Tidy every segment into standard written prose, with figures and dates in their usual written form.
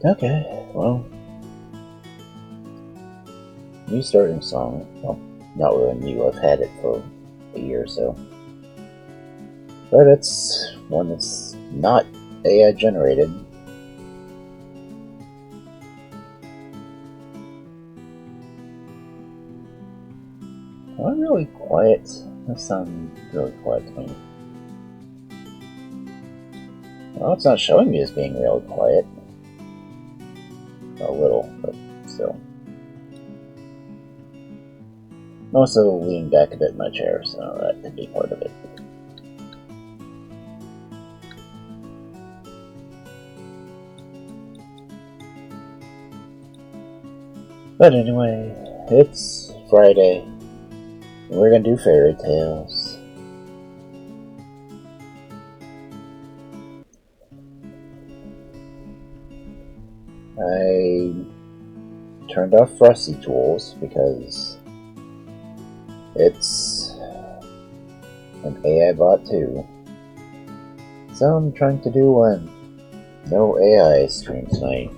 Okay, well, new starting song. Well, not really new. I've had it for a year or so. But it's one that's not AI generated. Not really quiet. That sounds really quiet to me. Well, it's not showing me as being really quiet. A little, but still. I'm also leaning back a bit in my chair, so that could be part of it. But anyway, it's Friday, and we're gonna do fairy tales. I turned off Frosty Tools because it's an AI bot too. So I'm trying to do one no AI stream tonight,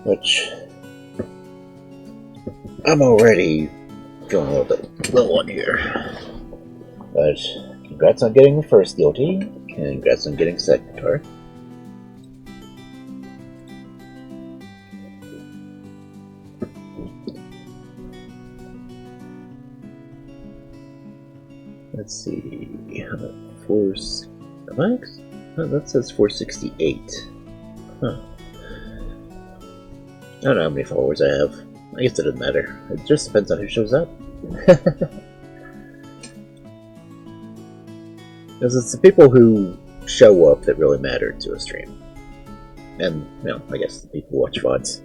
which I'm already feeling a little bit low on here. But congrats on getting the first guilty. Congrats on getting second guitar. Let's see. Force. Max? Oh, that says 468. Huh. I don't know how many followers I have. I guess it doesn't matter. It just depends on who shows up. Because it's the people who show up that really matter to a stream. And, you know, I guess the people who watch VODs.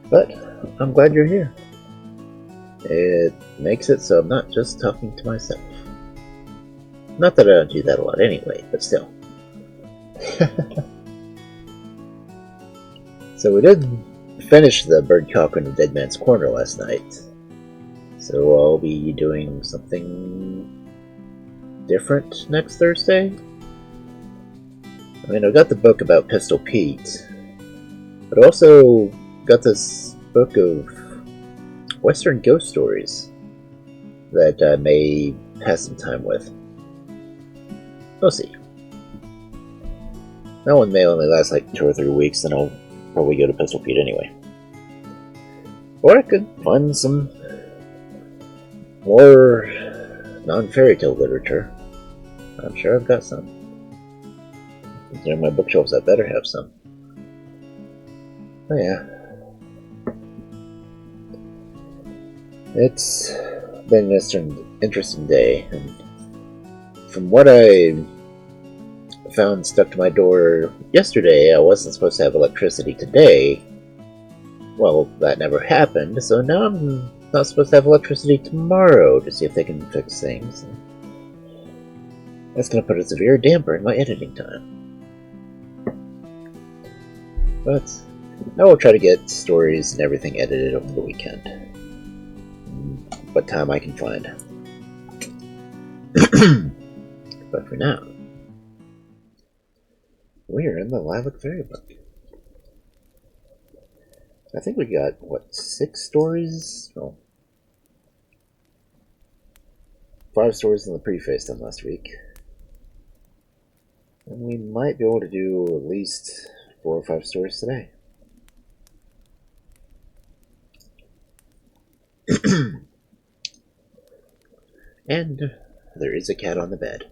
But I'm glad you're here. It makes it so I'm not just talking to myself. Not that I don't do that a lot anyway, but still. So we did finish the Bird Cock in the Dead Man's Corner last night. So I'll be doing something different next Thursday. I mean, I've got the book about Pistol Pete, but also got this book of Western ghost stories that I may pass some time with. We'll see. That one may only last like 2 or 3 weeks, then I'll probably go to Pistol Pete anyway. Or I could find some more non-fairy tale literature. I'm sure I've got some. Considering my bookshelves, I better have some. Oh yeah. It's been an interesting day, and from what I found stuck to my door yesterday, I wasn't supposed to have electricity today. Well, that never happened, so now I'm not supposed to have electricity tomorrow to see if they can fix things. That's going to put a severe damper in my editing time. But I will try to get stories and everything edited over the weekend. What time I can find. But for now, we're in the Lilac Fairy book. I think we got, what, 6 stories? Well, 5 stories in the preface done last week. And we might be able to do at least 4 or 5 stories today. And there is a cat on the bed.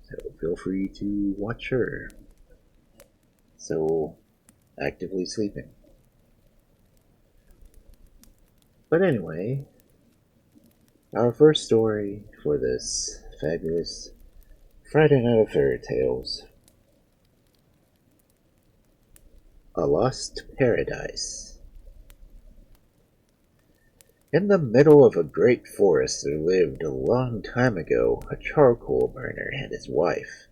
So feel free to watch her. So actively sleeping. But anyway, our first story for this fabulous Friday Night of Fairy Tales. A Lost Paradise. In the middle of a great forest there lived a long time ago a charcoal burner and his wife.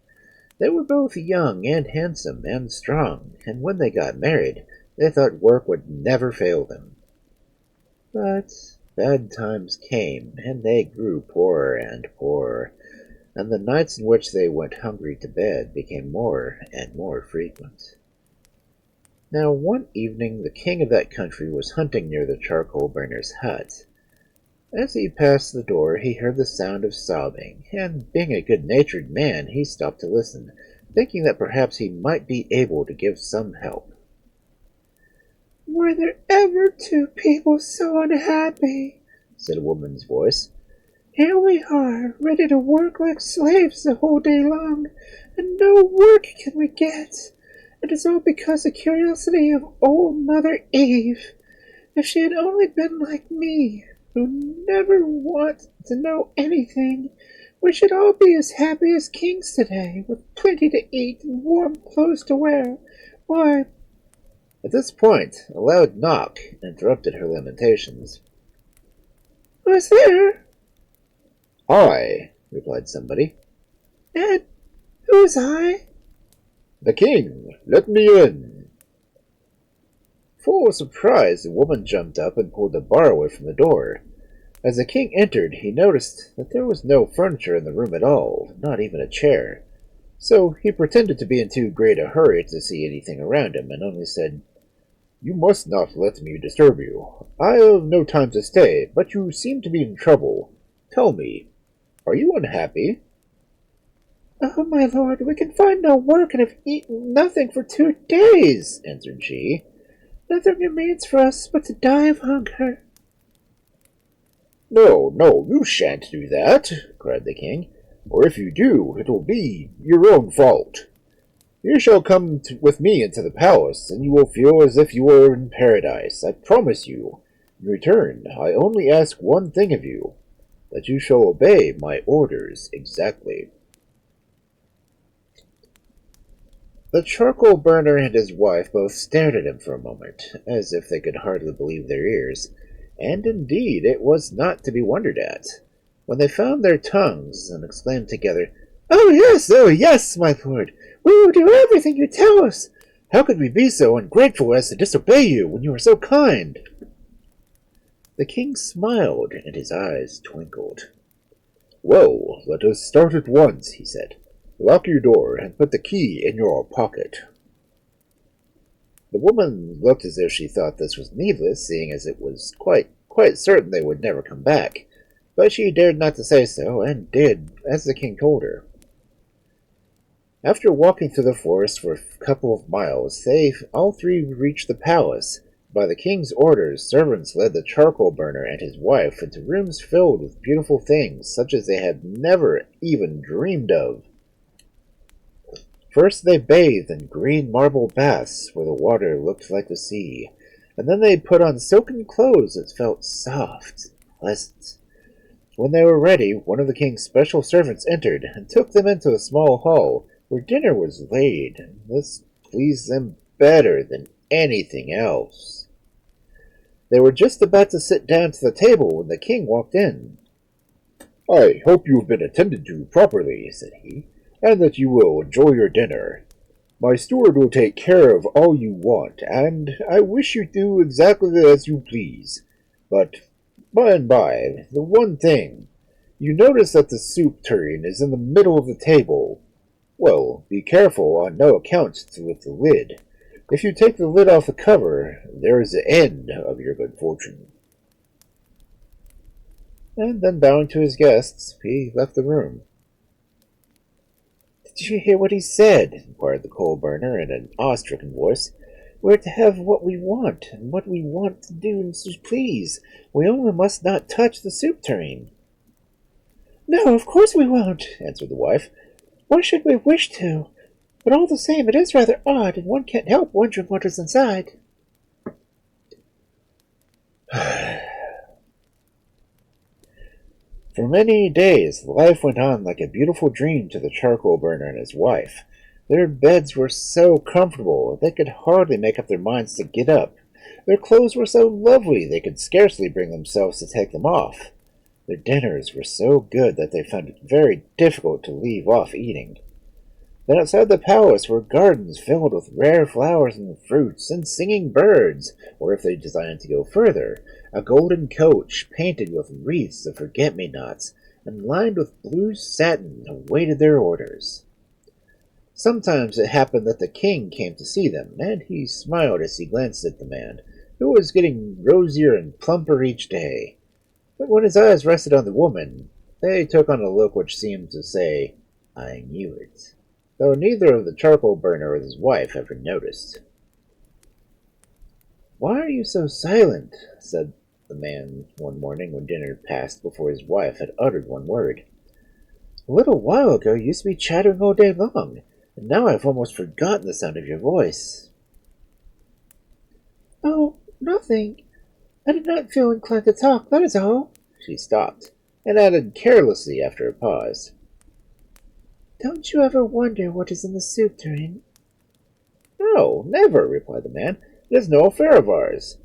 They were both young and handsome and strong, and when they got married, they thought work would never fail them. But bad times came, and they grew poorer and poorer, and the nights in which they went hungry to bed became more and more frequent. Now one evening the king of that country was hunting near the charcoal burner's hut. As he passed the door he heard the sound of sobbing, and being a good-natured man he stopped to listen, thinking that perhaps he might be able to give some help. "Were there ever two people so unhappy?" said a woman's voice. "Here we are, ready to work like slaves the whole day long, and no work can we get. It is all because of the curiosity of old Mother Eve. If she had only been like me, who never want to know anything, we should all be as happy as kings today, with plenty to eat and warm clothes to wear. Why—" At this point a loud knock interrupted her lamentations. "Who's there?" "I," replied somebody. "And who's I?" "The king, let me in." Full of surprise, the woman jumped up and pulled the bar away from the door. As the king entered, he noticed that there was no furniture in the room at all, not even a chair. So he pretended to be in too great a hurry to see anything around him, and only said, "You must not let me disturb you. I have no time to stay, but you seem to be in trouble. Tell me, are you unhappy?" "Oh, my lord, we can find no work and have eaten nothing for 2 days," answered she. "Nothing remains for us but to die of hunger." "No, no, you shan't do that," cried the king, "or if you do, it will be your own fault. You shall come with me into the palace, and you will feel as if you were in paradise, I promise you. In return, I only ask one thing of you, that you shall obey my orders exactly." The charcoal burner and his wife both stared at him for a moment, as if they could hardly believe their ears, and indeed it was not to be wondered at, when they found their tongues and exclaimed together, Oh, yes, my lord. We will do everything you tell us. "How could we be so ungrateful as to disobey you when you are so kind?" The king smiled, and his eyes twinkled. "Well, let us start at once," he said. "Lock your door and put the key in your pocket." The woman looked as if she thought this was needless, seeing as it was quite certain they would never come back, but she dared not to say so, and did as the king told her. After walking through the forest for a couple of miles, they all three reached the palace. By the king's orders, servants led the charcoal burner and his wife into rooms filled with beautiful things, such as they had never even dreamed of. First they bathed in green marble baths where the water looked like the sea, and then they put on silken clothes that felt soft and pleasant. When they were ready, one of the king's special servants entered and took them into a small hall where dinner was laid, and this pleased them better than anything else. They were just about to sit down to the table when the king walked in. "I hope you have been attended to properly," said he, "and that you will enjoy your dinner. My steward will take care of all you want, and I wish you do exactly as you please. But, by and by, the one thing. You notice that the soup tureen is in the middle of the table. Well, be careful on no account to lift the lid. If you take the lid off the cover, there is the end of your good fortune." And then, bowing to his guests, he left the room. "Did you hear what he said?" inquired the coal burner in an awe-stricken voice. "We're to have what we want, and what we want to do and to please. We only must not touch the soup tureen." "No, of course we won't," answered the wife. "Why should we wish to? But all the same, it is rather odd, and one can't help wondering what is inside." For many days life went on like a beautiful dream to the charcoal burner and his wife. Their beds were so comfortable they could hardly make up their minds to get up. Their clothes were so lovely they could scarcely bring themselves to take them off. Their dinners were so good that they found it very difficult to leave off eating. Then outside the palace were gardens filled with rare flowers and fruits and singing birds, or if they designed to go further, a golden coach painted with wreaths of forget-me-nots and lined with blue satin awaited their orders. Sometimes it happened that the king came to see them, and he smiled as he glanced at the man, who was getting rosier and plumper each day. But when his eyes rested on the woman, they took on a look which seemed to say, "I knew it," though neither of the charcoal burner or his wife ever noticed. "Why are you so silent?" said the man one morning when dinner passed before his wife had uttered one word. "A little while ago you used to be chattering all day long, and now I've almost forgotten the sound of your voice." "Oh, nothing. I did not feel inclined to talk, that is all." She stopped, and added carelessly after a pause, "Don't you ever wonder what is in the soup tureen?" "No, never," replied the man. "It is no affair of ours."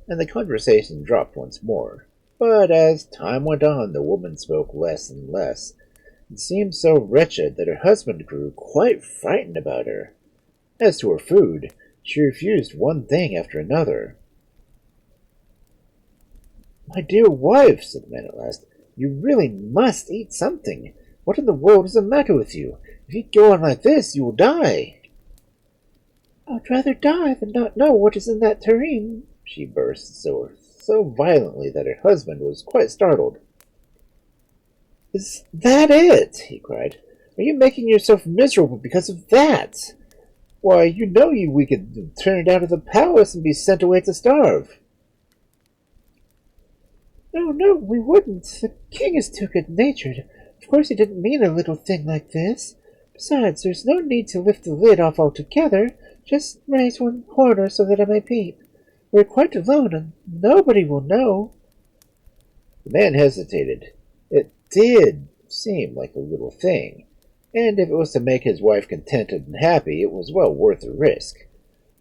And the conversation dropped once more. But as time went on, the woman spoke less and less, and seemed so wretched that her husband grew quite frightened about her. As to her food, she refused one thing after another. "My dear wife," said the man at last, "you really must eat something. What in the world is the matter with you? If you go on like this, you will die." "I'd rather die than not know what is in that tureen," she burst so violently that her husband was quite startled. "Is that it?" he cried. "Are you making yourself miserable because of that? Why, we could be turned out of the palace and be sent away to starve." "No, no, we wouldn't. The king is too good-natured. Of course he didn't mean a little thing like this. Besides, there's no need to lift the lid off altogether. Just raise one corner so that I may peep. We're quite alone, and nobody will know." The man hesitated. It did seem like a little thing, and if it was to make his wife contented and happy, it was well worth the risk.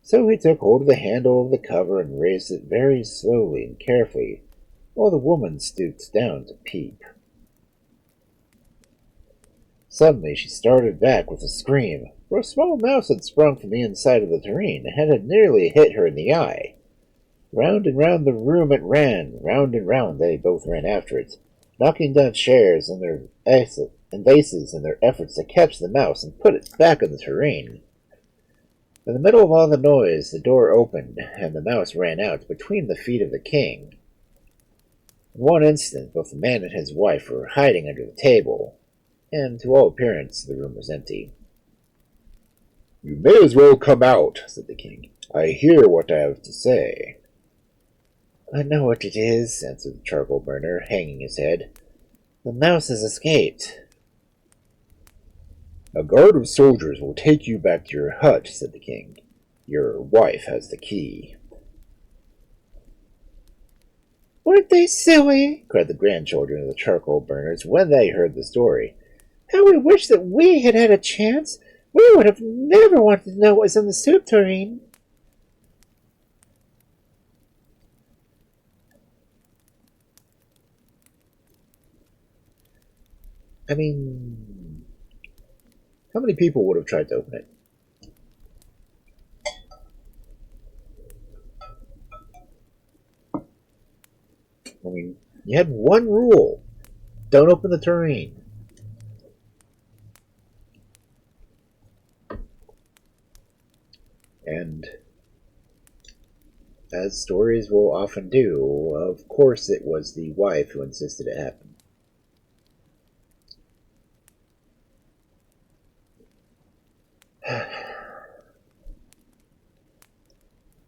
So he took hold of the handle of the cover and raised it very slowly and carefully, while the woman stooped down to peep. Suddenly she started back with a scream, for a small mouse had sprung from the inside of the tureen and had nearly hit her in the eye. Round and round the room it ran, round and round they both ran after it, knocking down chairs and vases in their efforts to catch the mouse and put it back in the tureen. In the middle of all the noise, the door opened, and the mouse ran out between the feet of the king. In one instant, both the man and his wife were hiding under the table, and to all appearance the room was empty. "You may as well come out," said the king. "I hear what I have to say." "I know what it is," answered the charcoal burner, hanging his head. "The mouse has escaped." "A guard of soldiers will take you back to your hut," said the king. "Your wife has the key." "Weren't they silly?" cried the grandchildren of the charcoal burners when they heard the story. "How we wish that we had had a chance. We would have never wanted to know what was in the soup tureen." I mean, how many people would have tried to open it? I mean, you had one rule. Don't open the tureen. And as stories will often do, of course it was the wife who insisted it happen.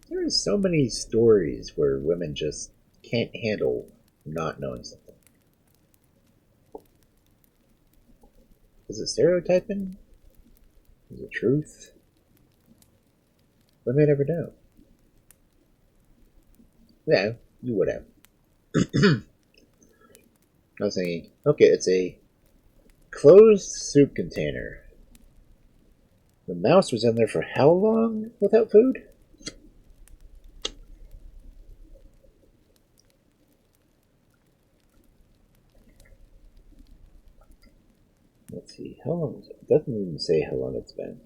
There are so many stories where women just can't handle not knowing something. Is it stereotyping? Is it truth? Women never know. Yeah, you would have. I was thinking, okay, it's a closed soup container. The mouse was in there for how long without food? Let's see, how long is it? It doesn't even say how long it's been.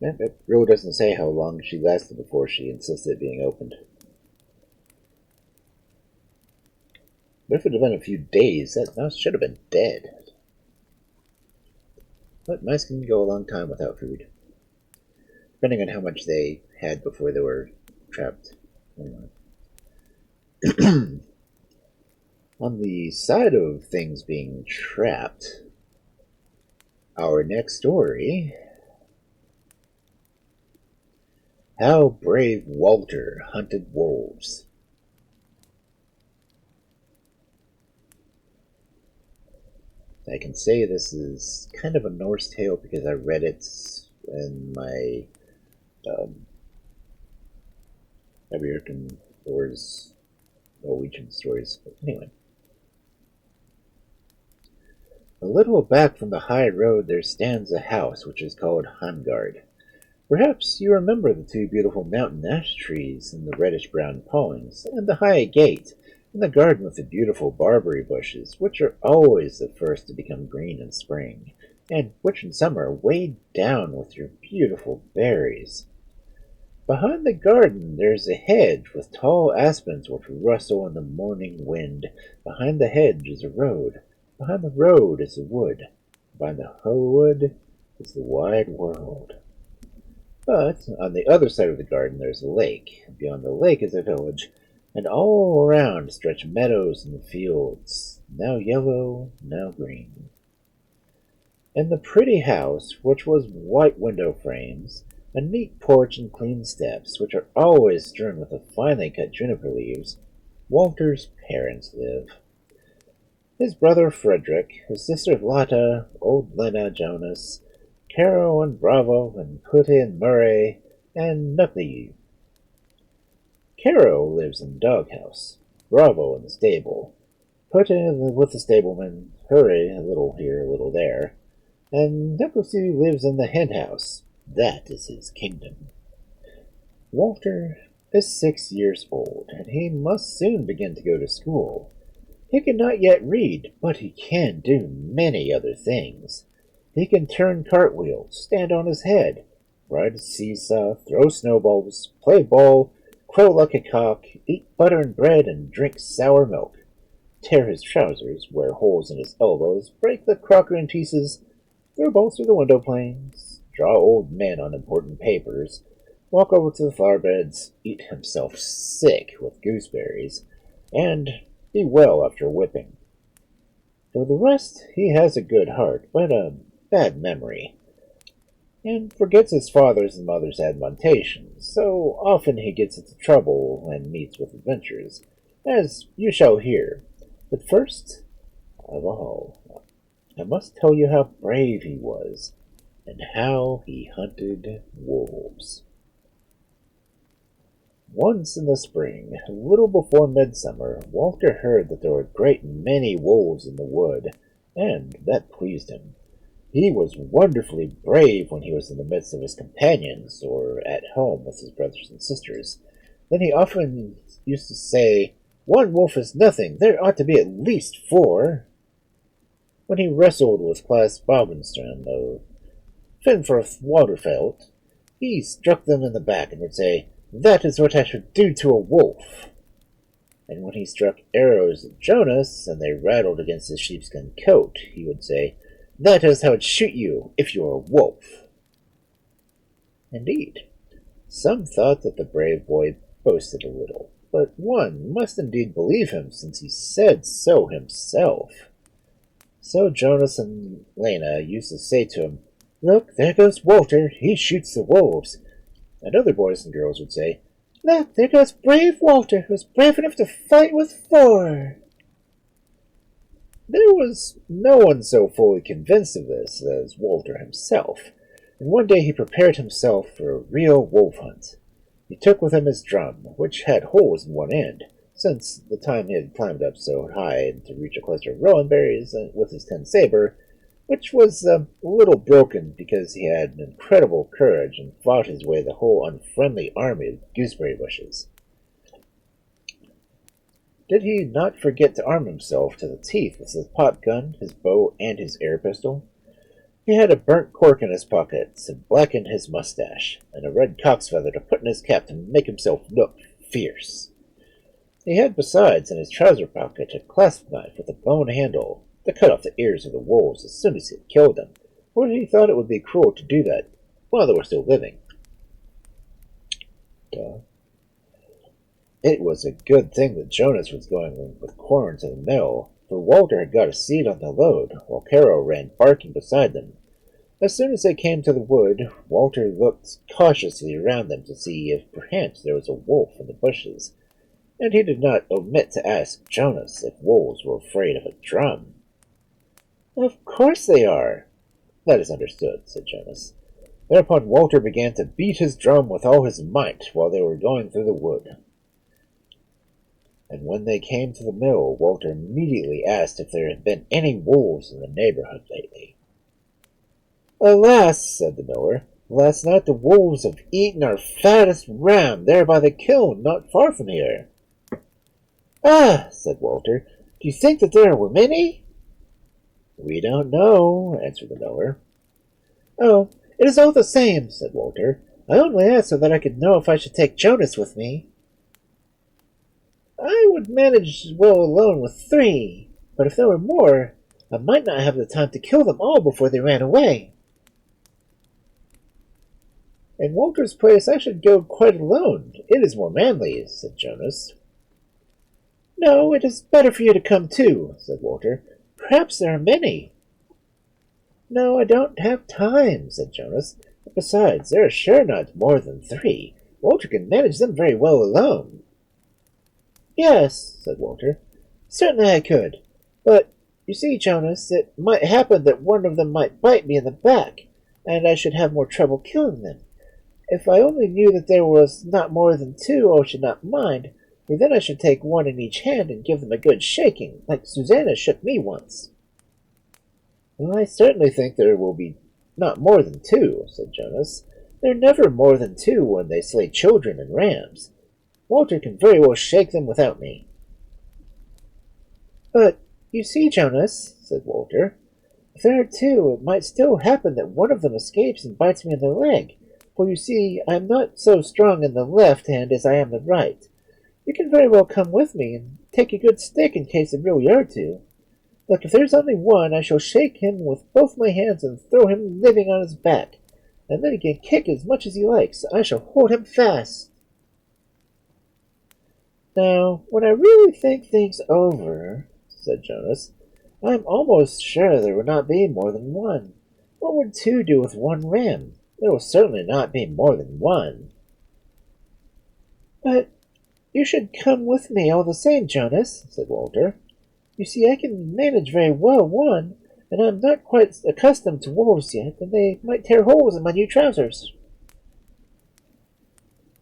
It really doesn't say how long she lasted before she insisted being opened. But if it had been a few days, that mouse should have been dead. But mice can go a long time without food, depending on how much they had before they were trapped. Anyway. On the side of things being trapped, our next story: How Brave Walter Hunted Wolves. I can say this is kind of a Norse tale because I read it in my American Wars Norwegian stories. But anyway. A little back from the high road there stands a house which is called Hangard. Perhaps you remember the two beautiful mountain ash trees and the reddish-brown palings, and the high gate, and the garden with the beautiful barberry bushes, which are always the first to become green in spring, and which in summer are weighed down with your beautiful berries. Behind the garden there's a hedge with tall aspens which rustle in the morning wind. Behind the hedge is a road. Behind the road is a wood. Behind the wood is the wide world. But on the other side of the garden there's a lake. Beyond the lake is a village, and all around stretch meadows and fields, now yellow, now green. In the pretty house, which was white window frames, a neat porch and clean steps, which are always strewn with the finely cut juniper leaves, Walter's parents live. His brother Frederick, his sister Lotta, old Lena Jonas, Caro and Bravo, and Putte and Murray, and Nucky. Caro lives in the doghouse, Bravo in the stable, Putte with the stableman, Hurry a little here, a little there, and Nucky lives in the henhouse. That is his kingdom. Walter is 6 years old, and he must soon begin to go to school. He cannot yet read, but he can do many other things. He can turn cartwheels, stand on his head, ride a seesaw, throw snowballs, play ball, crow like a cock, eat butter and bread, and drink sour milk, tear his trousers, wear holes in his elbows, break the crockery in pieces, throw balls through the window panes, draw old men on important papers, walk over to the flower beds, eat himself sick with gooseberries, and be well after whipping. For the rest, he has a good heart, but a bad memory, and forgets his father's and mother's admonitions, so often he gets into trouble and meets with adventures, as you shall hear. But first of all, I must tell you how brave he was, and how he hunted wolves. Once in the spring, a little before midsummer, Walter heard that there were a great many wolves in the wood, and that pleased him. He was wonderfully brave when he was in the midst of his companions, or at home with his brothers and sisters. Then he often used to say, "One wolf is nothing, there ought to be at least 4. When he wrestled with Claes Bogenstrand of Finforth Waterfalls, he struck them in the back and would say, "That is what I should do to a wolf." And when he struck arrows at Jonas and they rattled against his sheepskin coat, he would say, "That is how I'd shoot you if you were a wolf." Indeed, some thought that the brave boy boasted a little, but one must indeed believe him since he said so himself. So Jonas and Lena used to say to him, "Look, there goes Walter, he shoots the wolves." And other boys and girls would say, "Look, there goes brave Walter, who's brave enough to fight with 4. There was no one so fully convinced of this as Walter himself, and one day he prepared himself for a real wolf hunt. He took with him his drum, which had holes in one end, since the time he had climbed up so high to reach a cluster of rowan berries with his tin saber, which was a little broken because he had incredible courage and fought his way the whole unfriendly army of gooseberry bushes. Did he not forget to arm himself to the teeth with his pop gun, his bow, and his air pistol? He had a burnt cork in his pocket to blacken his mustache, and a red cock's feather to put in his cap to make himself look fierce. He had besides in his trouser pocket a clasp knife with a bone handle to cut off the ears of the wolves as soon as he had killed them, for he thought it would be cruel to do that while they were still living. Duh. It was a good thing that Jonas was going with corn to the mill, for Walter had got a seat on the load, while Carol ran barking beside them. As soon as they came to the wood, Walter looked cautiously around them to see if perhaps there was a wolf in the bushes, and he did not omit to ask Jonas if wolves were afraid of a drum. "Of course they are." "That is understood," said Jonas. Thereupon Walter began to beat his drum with all his might while they were going through the wood. And when they came to the mill, Walter immediately asked if there had been any wolves in the neighborhood lately. "Alas," said the miller, "last night the wolves have eaten our fattest ram there by the kiln not far from here." "Ah," said Walter, "do you think that there were many?" "We don't know," answered the miller. "Oh, it is all the same," said Walter. "I only asked so that I could know if I should take Jonas with me." "I would manage well alone with 3, but if there were more, I might not have the time to kill them all before they ran away." "In Walter's place I should go quite alone. It is more manly," said Jonas. "No, it is better for you to come too," said Walter. "Perhaps there are many." "No, I don't have time," said Jonas. "Besides, there are sure not more than 3. Walter can manage them very well alone." "Yes," said Walter, "certainly I could. But, you see, Jonas, it might happen that one of them might bite me in the back, and I should have more trouble killing them. If I only knew that there was not more than 2, I should not mind, for then I should take one in each hand and give them a good shaking, like Susanna shook me once." "Well, I certainly think there will be not more than 2, said Jonas. "There are never more than 2 when they slay children and rams. Walter can very well shake them without me." "But, you see, Jonas," said Walter, "if there are 2, it might still happen that one of them escapes and bites me in the leg, for you see I am not so strong in the left hand as I am the right. You can very well come with me, and take a good stick in case there really are 2. Look, if there's only one, I shall shake him with both my hands and throw him living on his back, and then he can kick as much as he likes. I shall hold him fast." "Now, when I really think things over," said Jonas, "I'm almost sure there would not be more than 1. What would 2 do with 1 ram? There will certainly not be more than 1. "But you should come with me all the same, Jonas," said Walter. "You see, I can manage very well 1, and I'm not quite accustomed to wolves yet, and they might tear holes in my new trousers."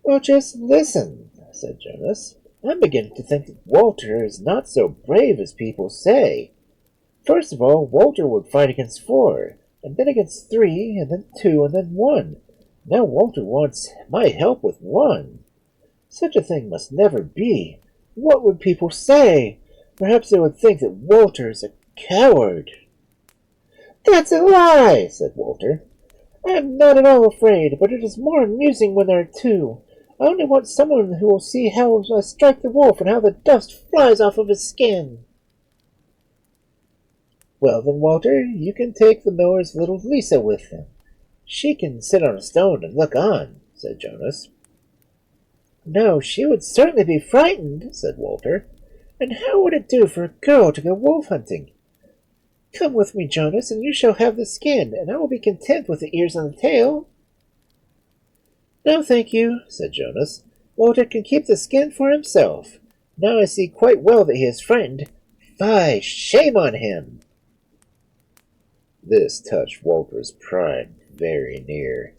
"Well, just listen," said Jonas. "I'm beginning to think that Walter is not so brave as people say. First of all, Walter would fight against 4, and then against 3, and then 2, and then 1. Now Walter wants my help with 1. Such a thing must never be. What would people say? Perhaps they would think that Walter is a coward." "That's a lie," said Walter. "I am not at all afraid, but it is more amusing when there are 2. I only want someone who will see how I strike the wolf and how the dust flies off of his skin." "Well then, Walter, you can take the miller's little Lisa with him. She can sit on a stone and look on," said Jonas. "No, she would certainly be frightened," said Walter. "And how would it do for a girl to go wolf hunting? Come with me, Jonas, and you shall have the skin, and I will be content with the ears and the tail." "No, thank you," said Jonas. "Walter can keep the skin for himself. Now I see quite well that he is frightened. Fie, shame on him!" This touched Walter's pride very near.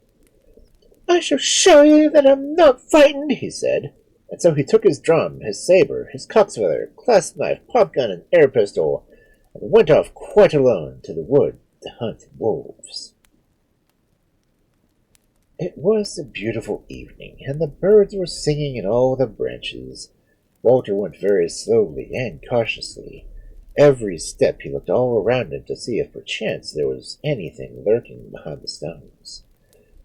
"I shall show you that I'm not frightened," he said. And so he took his drum, his saber, his cock's feather, clasp knife, pop gun, and air pistol, and went off quite alone to the wood to hunt wolves. It was a beautiful evening, and the birds were singing in all the branches. Walter went very slowly and cautiously. Every step he looked all around him to see if perchance there was anything lurking behind the stones.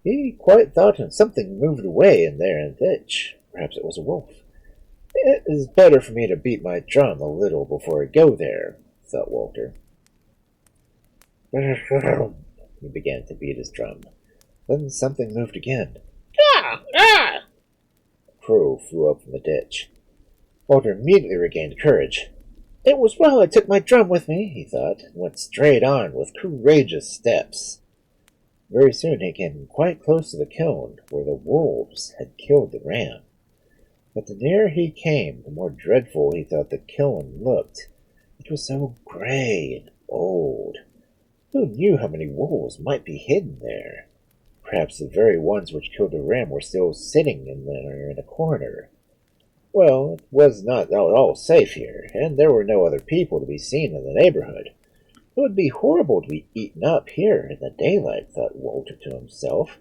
He quite thought something moved away in there in the ditch. Perhaps it was a wolf. It is better for me to beat my drum a little before I go there, thought Walter. He began to beat his drum. Then something moved again. Ah! Ah! A crow flew up from the ditch. Walter immediately regained courage. It was well I took my drum with me, He thought, and went straight on with courageous steps. Very soon he came quite close to the kiln where the wolves had killed the ram. But the nearer he came, the more dreadful he thought the kiln looked. It was so gray and old. Who knew how many wolves might be hidden there? Perhaps the very ones which killed the ram were still sitting in there in a corner. Well, it was not at all safe here, and there were no other people to be seen in the neighborhood. It would be horrible to be eaten up here in the daylight, thought Walter to himself.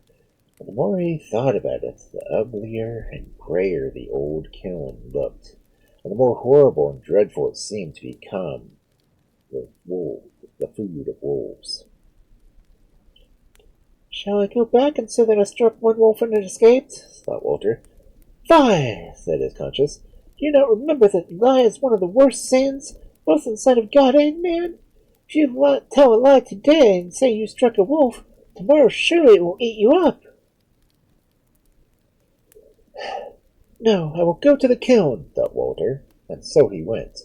But the more he thought about it, the uglier and grayer the old kiln looked, and the more horrible and dreadful it seemed to become the food of wolves. Shall I go back and say that I struck one wolf and it escaped? Thought Walter. Fie, said his conscience. Do you not remember that lie is one of the worst sins, both in the sight of God and man? If you tell a lie today and say you struck a wolf, tomorrow surely it will eat you up. No, I will go to the kiln, thought Walter, and so he went.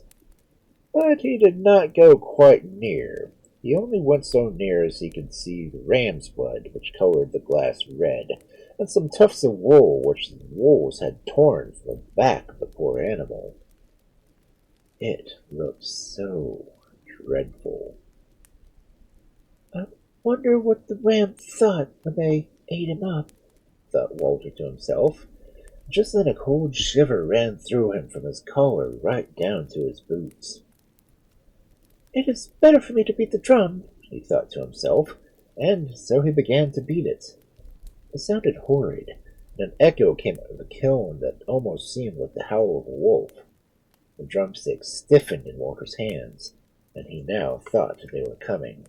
But he did not go quite near. He only went so near as he could see the ram's blood, which colored the glass red, and some tufts of wool which the wolves had torn from the back of the poor animal. It looked so dreadful. I wonder what the ram thought when they ate him up, thought Walter to himself. Just then a cold shiver ran through him from his collar right down to his boots. It is better for me to beat the drum, he thought to himself, and so he began to beat it. It sounded horrid, and an echo came out of the kiln that almost seemed like the howl of a wolf. The drumsticks stiffened in Walter's hands, and he now thought they were coming.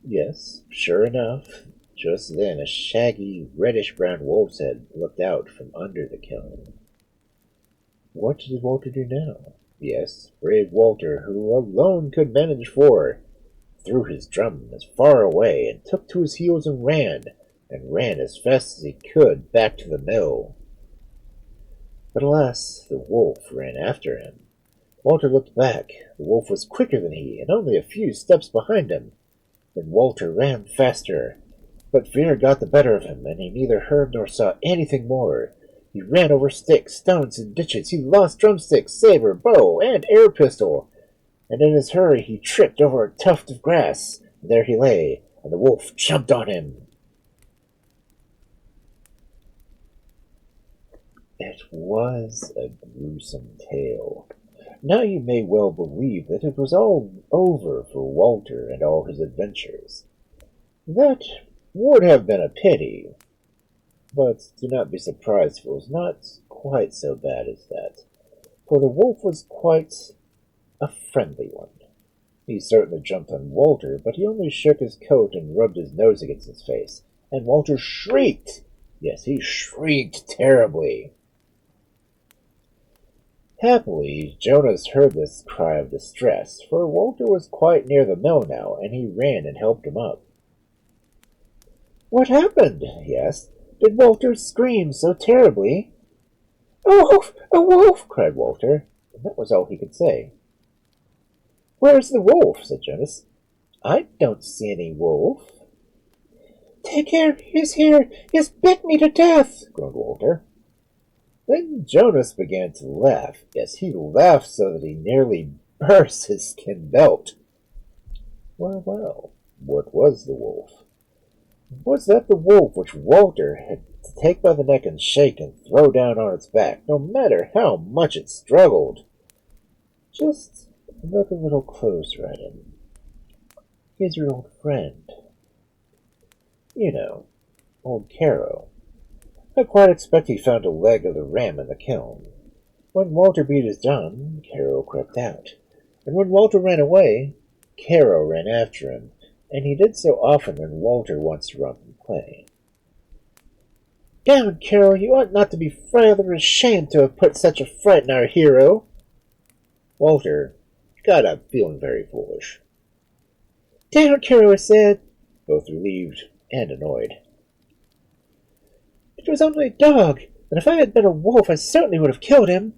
Yes, sure enough, just then a shaggy, reddish-brown wolf's head looked out from under the kiln. What did Walter do now? Yes, brave Walter, who alone could manage four, threw his drum as far away and took to his heels and ran as fast as he could back to the mill. But alas, the wolf ran after him. Walter looked back. The wolf was quicker than he, and only a few steps behind him. Then Walter ran faster, but fear got the better of him, and he neither heard nor saw anything more. He ran over sticks, stones, and ditches. He lost drumsticks, saber, bow, and air pistol, and in his hurry he tripped over a tuft of grass. And there he lay, and the wolf jumped on him. It was a gruesome tale. Now you may well believe that it was all over for Walter and all his adventures. That would have been a pity, but do not be surprised if it was not quite so bad as that, for the wolf was quite a friendly one. He certainly jumped on Walter, but he only shook his coat and rubbed his nose against his face, and Walter shrieked. Yes, he shrieked terribly. Happily, Jonas heard this cry of distress, for Walter was quite near the mill now, and he ran and helped him up. "What happened?" he asked. "Did Walter scream so terribly?" "A wolf! A wolf!" cried Walter, and that was all he could say. "Where's the wolf?" said Jonas. "I don't see any wolf." "Take care, he is here! He has bit me to death!" groaned Walter. Then Jonas began to laugh. Yes, he laughed so that he nearly burst his skin belt. Well, what was the wolf? Was that the wolf which Walter had to take by the neck and shake and throw down on its back, no matter how much it struggled? Just look a little closer at him. He's your old friend. You know, old Caro. I quite expect he found a leg of the ram in the kiln. When Walter beat his drum, Caro crept out, and when Walter ran away, Caro ran after him, and he did so often when Walter wants to romp and play. Down, Caro, you ought not to be rather ashamed to have put such a fright in our hero. Walter got up feeling very foolish. Down, Caro, I said, both relieved and annoyed. It was only a dog, and if I had been a wolf, I certainly would have killed him.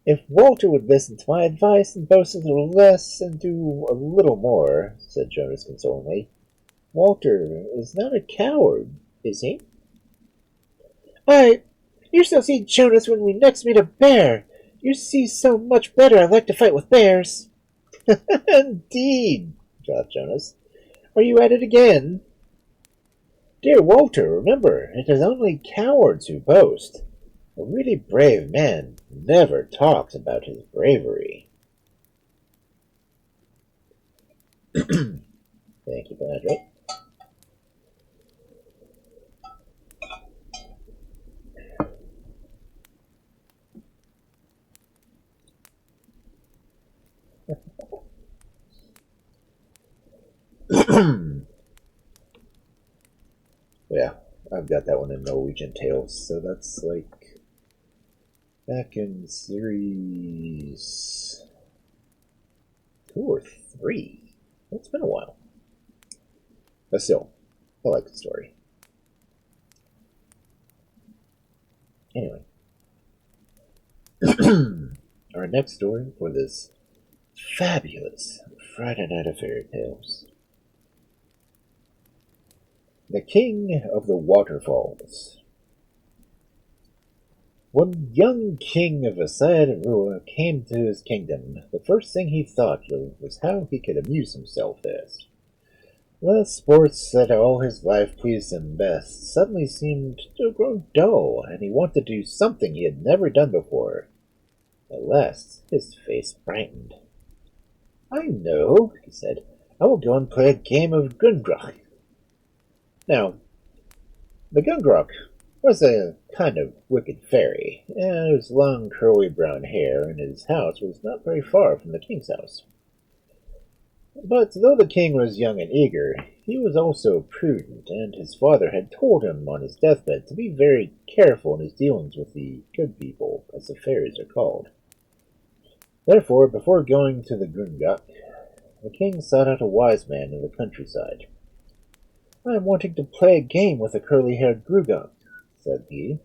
If Walter would listen to my advice and boast a little less and do a little more, said Jonas consolingly. Walter is not a coward, is he? You shall see Jonas when we next meet a bear. You see so much better I like to fight with bears. Indeed, thought Jonas. Are you at it again? Dear Walter, remember, it is only cowards who boast. A really brave man never talks about his bravery. Thank you, Patrick. Yeah, I've got that one in Norwegian Tales, so that's like back in series 2 or 3. It's been a while. But still, I like the story. Anyway. Our next story for this fabulous Friday night of fairy tales. The King of the Waterfalls. When young King of Rua came to his kingdom, the first thing he thought of was how he could amuse himself best. The sports that all his life pleased him best suddenly seemed to have grown dull, and he wanted to do something he had never done before. At last, his face brightened. I know, he said. I will go and play a game of Gungrach. Now, the Gungrach was a kind of wicked fairy, and his long curly brown hair, and his house was not very far from the king's house. But though the king was young and eager, he was also prudent, and his father had told him on his deathbed to be very careful in his dealings with the good people, as the fairies are called. Therefore, before going to the Gungrach, the king sought out a wise man in the countryside. I am wanting to play a game with a curly-haired Grugach, said he.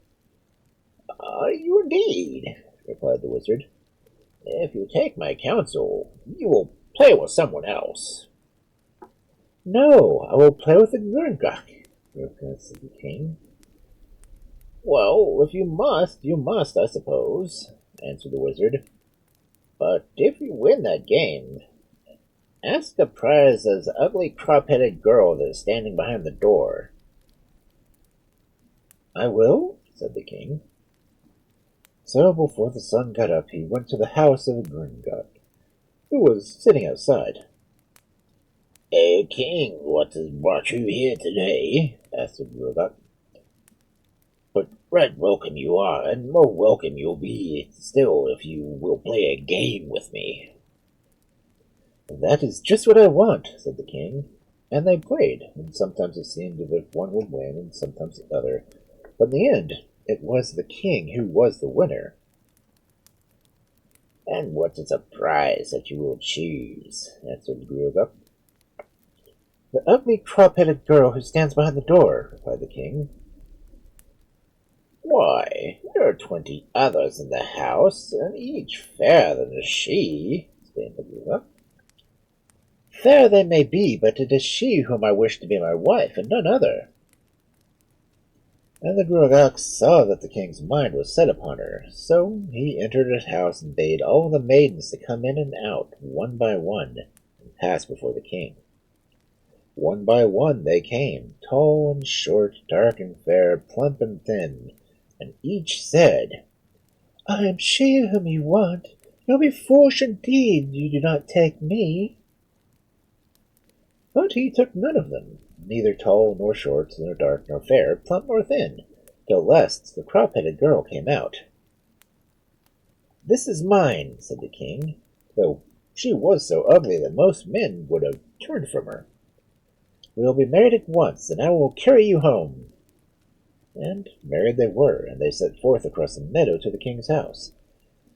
Are you indeed? Replied the wizard. If you take my counsel, you will play with someone else. No, I will play with the Gungrach, said the king. Well, if you must, I suppose, answered the wizard. But if you win that game, ask the prize as the ugly crop-headed girl that is standing behind the door. I will, said the king. So before the sun got up, he went to the house of the Gungrach, who was sitting outside. King, what has brought you here today? Asked the Gungrach. But right welcome you are, and more welcome you'll be still if you will play a game with me. That is just what I want, said the king. And they played, and sometimes it seemed as if one would win, and sometimes the other. But in the end, it was the king who was the winner. And what is a prize that you will choose? Answered Grugach. The ugly crop-headed girl who stands behind the door, replied the king. Why, there are 20 others in the house, and each fairer than is she, exclaimed the Grugach. Fair they may be, but it is she whom I wish to be my wife, and none other. And the Grugach saw that the king's mind was set upon her, so he entered his house and bade all the maidens to come in and out, one by one, and pass before the king. One by one they came, tall and short, dark and fair, plump and thin, and each said, I am she whom you want. You'll be foolish indeed, you do not take me. But he took none of them, neither tall nor short, nor dark nor fair, plump nor thin, till at last the crop-headed girl came out. "This is mine," said the king, though she was so ugly that most men would have turned from her. "We will be married at once, and I will carry you home." And married they were, and they set forth across the meadow to the king's house.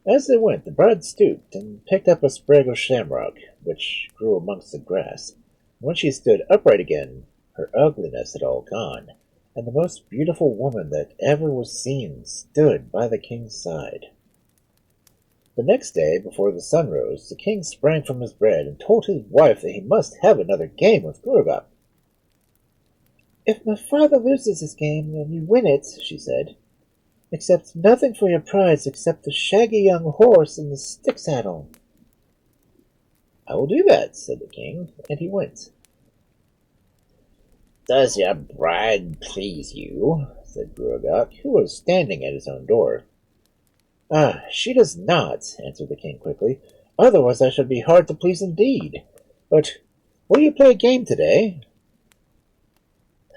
As they went, the bride stooped and picked up a sprig of shamrock, which grew amongst the grass. When she stood upright again, her ugliness had all gone, and the most beautiful woman that ever was seen stood by the king's side. The next day, before the sun rose, the king sprang from his bed and told his wife that he must have another game with Gurgak. "If my father loses this game and you win it," she said, "accept nothing for your prize except the shaggy young horse and the stick saddle." "I will do that," said the king, and he went. "Does your bride please you?" said Gurgak, who was standing at his own door. "Ah, she does not," answered the king quickly. "Otherwise I should be hard to please indeed. But will you play a game today?"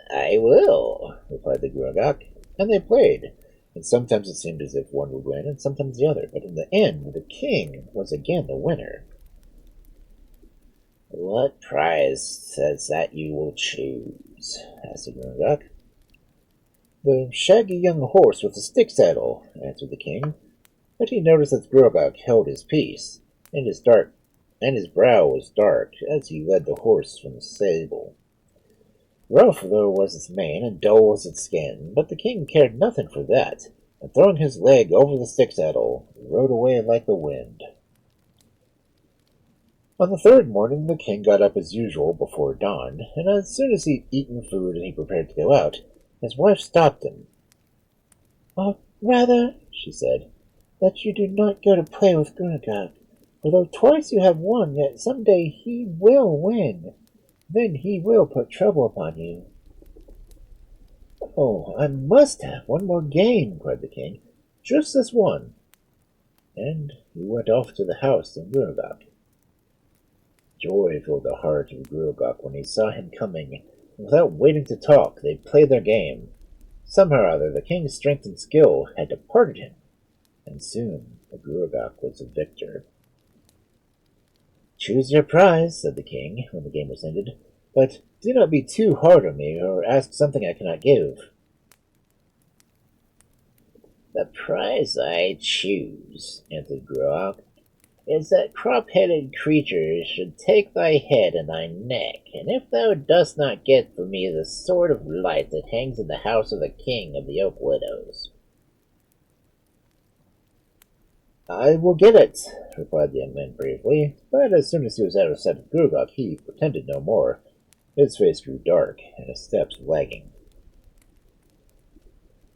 "I will," replied the Gruagach, and they played, and sometimes it seemed as if one would win and sometimes the other, but in the end the king was again the winner. "What prize says that you will choose?" asked the Gruagach. "The shaggy young horse with the stick saddle," answered the king, but he noticed that Gruagach held his peace, and his brow was dark as he led the horse from the stable. Rough though was its mane, and dull was its skin, but the king cared nothing for that, and throwing his leg over the stick saddle, rode away like the wind. On the third morning the king got up as usual before dawn, and as soon as he'd eaten food and he prepared to go out, his wife stopped him. "Rather," she said, "that you do not go to play with Gurgak, for though twice you have won, yet some day he will win. Then he will put trouble upon you." "Oh, I must have one more game," cried the king. "Just this one." And he went off to the house of Gruagach. Joy filled the heart of Gruagach when he saw him coming, and without waiting to talk, they played their game. Somehow or other, the king's strength and skill had departed him, and soon the Gruagach was the victor. "Choose your prize," said the king, when the game was ended, "but do not be too hard on me, or ask something I cannot give." "The prize I choose," answered Gruagach, "is that crop-headed creature should take thy head and thy neck, and if thou dost not get for me the sword of light that hangs in the house of the king of the Oak Widows." "I will get it," replied the young man bravely, but as soon as he was out of sight of Gruagach, he pretended no more. His face grew dark, and his steps lagging.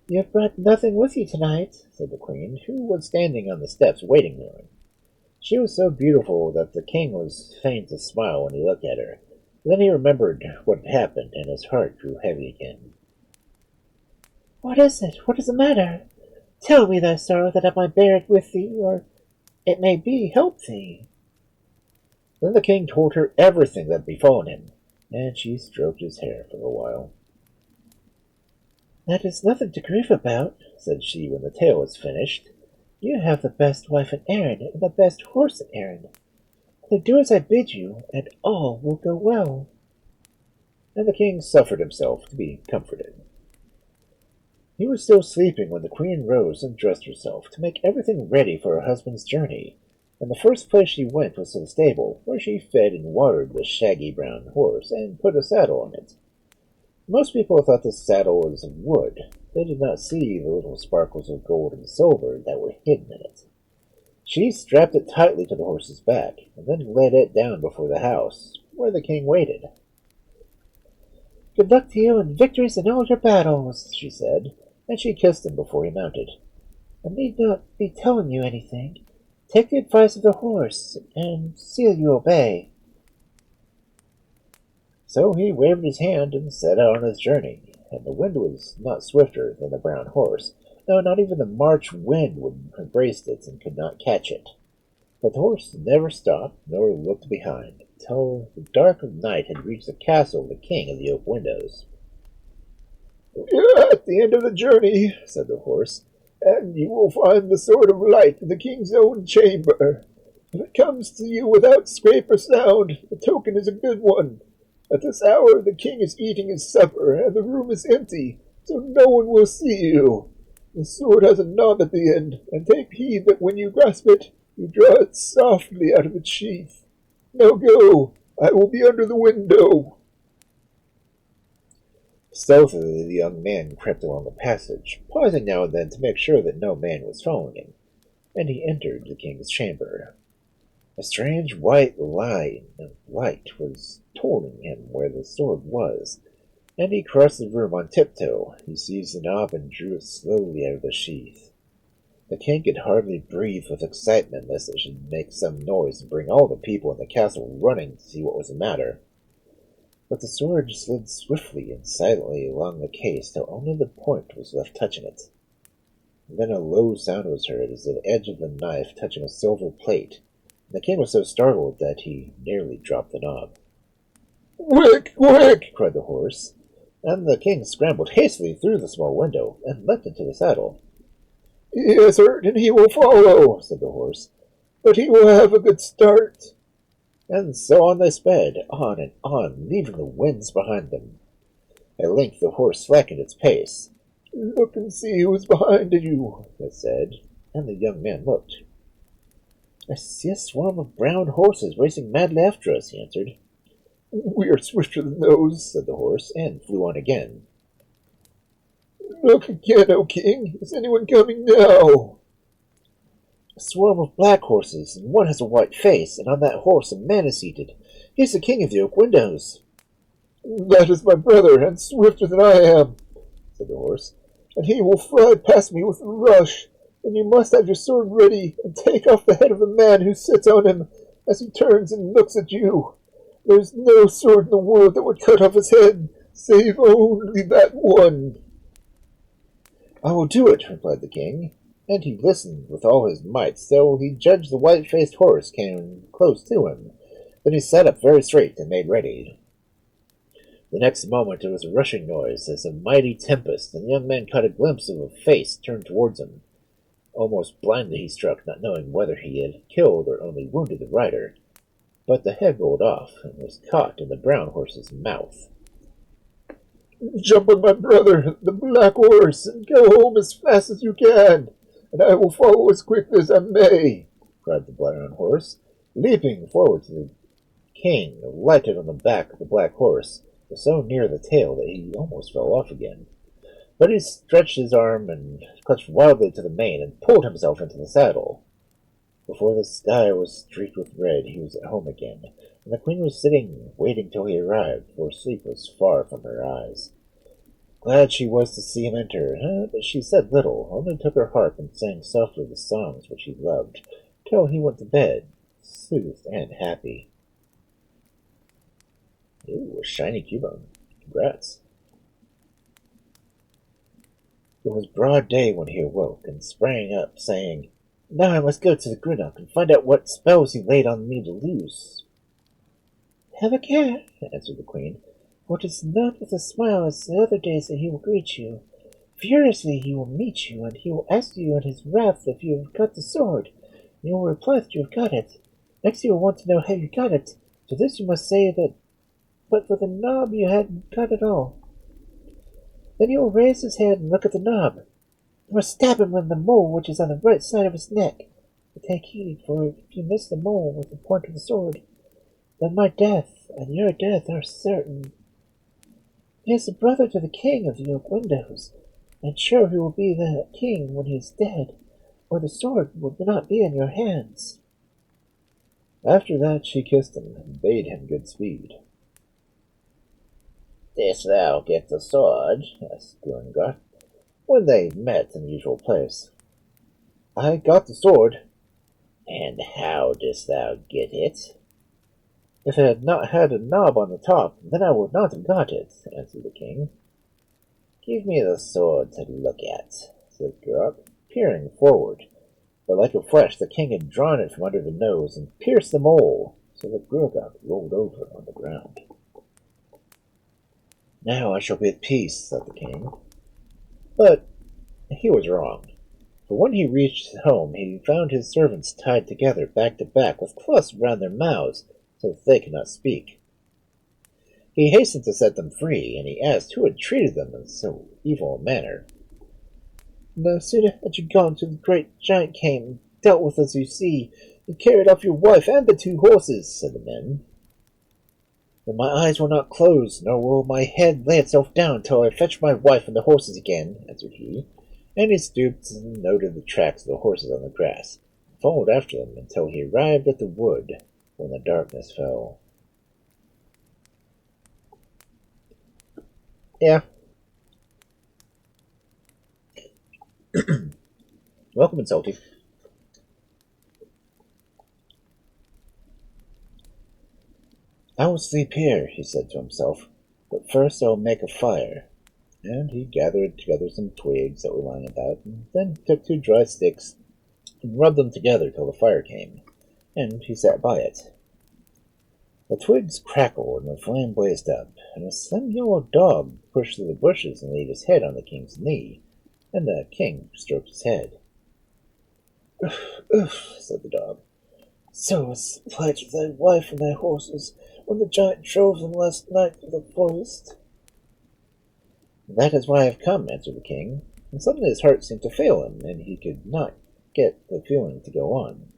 "You have brought nothing with you tonight," said the queen, who was standing on the steps waiting for him. She was so beautiful that the king was fain to smile when he looked at her. Then he remembered what had happened, and his heart grew heavy again. "What is it? What is the matter? Tell me thy sorrow, that I might bear it with thee, or it may be help thee." Then the king told her everything that had befallen him, and she stroked his hair for a while. "That is nothing to grieve about," said she when the tale was finished. "You have the best wife in Erin, and the best horse in Erin. Only do as I bid you, and all will go well." And the king suffered himself to be comforted. He was still sleeping when the queen rose and dressed herself to make everything ready for her husband's journey, and the first place she went was to the stable, where she fed and watered the shaggy brown horse and put a saddle on it. Most people thought the saddle was of wood. They did not see the little sparkles of gold and silver that were hidden in it. She strapped it tightly to the horse's back, and then led it down before the house, where the king waited. "Good luck to you, and victories in all your battles," she said, and she kissed him before he mounted. "I need not be telling you anything. Take the advice of the horse, and see that you obey." So he waved his hand and set out on his journey, and the wind was not swifter than the brown horse. No, not even the March wind would embrace it and could not catch it. But the horse never stopped nor looked behind. until the dark of night had reached the castle of the king of the oak windows. "You're at the end of the journey," said the horse, "and you will find the Sword of Light in the king's own chamber. If it comes to you without scrape or sound, the token is a good one. At this hour the king is eating his supper, and the room is empty, so no one will see you. The sword has a knob at the end, and take heed that when you grasp it, you draw it softly out of its sheath. Now go, I will be under the window." Stealthily the young man crept along the passage, pausing now and then to make sure that no man was following him, and he entered the king's chamber. A strange white line of light was telling him where the sword was, and he crossed the room on tiptoe. He seized the knob and drew it slowly out of the sheath. The king could hardly breathe with excitement lest it should make some noise and bring all the people in the castle running to see what was the matter. But the sword slid swiftly and silently along the case till only the point was left touching it. Then a low sound was heard as the edge of the knife touching a silver plate. The king was so startled that he nearly dropped the knob. "Quick, quick!" cried the horse, and the king scrambled hastily through the small window and leapt into the saddle. "He is hurt and he will follow," said the horse, "but he will have a good start." And so on they sped, on and on, leaving the winds behind them. At length the horse slackened its pace. "Look and see who is behind you," it said, and the young man looked. "I see a swarm of brown horses racing madly after us," he answered. "We are swifter than those," said the horse, and flew on again. "Look again, O king! Is anyone coming now?" "A swarm of black horses, and one has a white face, and on that horse a man is seated. He's the king of the oak windows." "That is my brother, and swifter than I am," said the horse, "and he will fly past me with a rush. And you must have your sword ready, and take off the head of the man who sits on him as he turns and looks at you. There's no sword in the world that would cut off his head, save only that one." "I will do it," replied the king, and he listened with all his might till he judged the white-faced horse came close to him. Then he sat up very straight and made ready. The next moment there was a rushing noise as a mighty tempest, and the young man caught a glimpse of a face turned towards him. Almost blindly he struck, not knowing whether he had killed or only wounded the rider. But the head rolled off and was caught in the brown horse's mouth. "Jump on my brother, the black horse, and go home as fast as you can, and I will follow as quickly as I may," cried the brown horse, leaping forward to the king, lighted on the back of the black horse, was so near the tail that he almost fell off again. But he stretched his arm and clutched wildly to the mane and pulled himself into the saddle. Before the sky was streaked with red, he was at home again, and the queen was sitting, waiting till he arrived, for sleep was far from her eyes. Glad she was to see him enter, but she said little, only took her harp and sang softly the songs which he loved, till he went to bed, soothed and happy. Ooh, a shiny Cubone. Congrats. It was broad day when he awoke, and sprang up, saying, "Now I must go to the Greenock and find out what spells he laid on me to loose." "Have a care," answered the queen, "for it is not with a smile as the other days that he will greet you. Furiously he will meet you, and he will ask you in his wrath if you have got the sword, and you will reply that you have got it. Next he will want to know how you got it. To this you must say that but for the knob you hadn't got it all. Then he will raise his head and look at the knob. You must stab him in the mole which is on the right side of his neck. But take heed, for if you miss the mole with the point of the sword, then my death and your death are certain. He is the brother to the king of the oak windows, and sure he will be the king when he is dead, or the sword will not be in your hands." After that she kissed him and bade him good speed. "Didst thou get the sword?" asked Gurungar, when they met in the usual place. "I got the sword." "And how didst thou get it?" "If it had not had a knob on the top, then I would not have got it," answered the king. "Give me the sword to look at," said Guruk, peering forward. But like a flash the king had drawn it from under the nose and pierced the mole, So the Gruagach rolled over on the ground. "Now I shall be at peace," said the king. But he was wrong. For when he reached home, he found his servants tied together back to back with cloths around their mouths so that they could not speak. He hastened to set them free, and he asked who had treated them in so evil a manner. "No sooner had you gone till the great giant came and dealt with us, you see, and carried off your wife and the 2 horses," said the men. "But my eyes will not close, nor will my head lay itself down till I fetch my wife and the horses again," answered he, and he stooped and noted the tracks of the horses on the grass, and followed after them until he arrived at the wood, when the darkness fell. Yeah. Welcome, Insulty. "I will sleep here," he said to himself, "but first I will make a fire." And he gathered together some twigs that were lying about, and then took 2 dry sticks and rubbed them together till the fire came, and he sat by it. The twigs crackled and the flame blazed up, and a slim yellow dog pushed through the bushes and laid his head on the king's knee, and the king stroked his head. "Oof, oof," said the dog. "So was the plight of thy wife and thy horses when the giant drove them last night through the forest." "That is why I have come," answered the king, and suddenly his heart seemed to fail him, and he could not get the feeling to go on.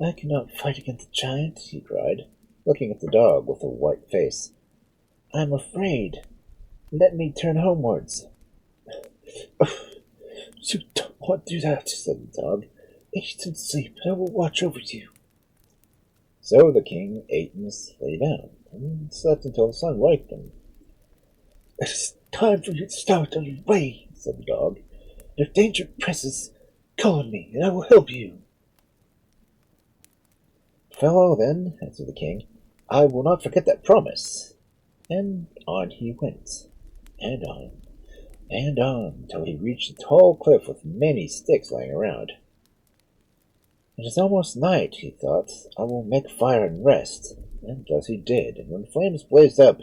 "I cannot fight against the giant," he cried, looking at the dog with a white face. "I am afraid. Let me turn homewards." "You don't want to do that," said the dog. "Eat and sleep, and I will watch over you." So the king ate and lay down, and slept until the sun waked him. "It is time for you to start on your way," said the dog. "If danger presses, call on me, and I will help you." "Fellow, then," answered the king, "I will not forget that promise." And on he went, and on, till he reached a tall cliff with many sticks lying around. "It is almost night," he thought. "I will make fire and rest." And thus he did, and when flames blazed up,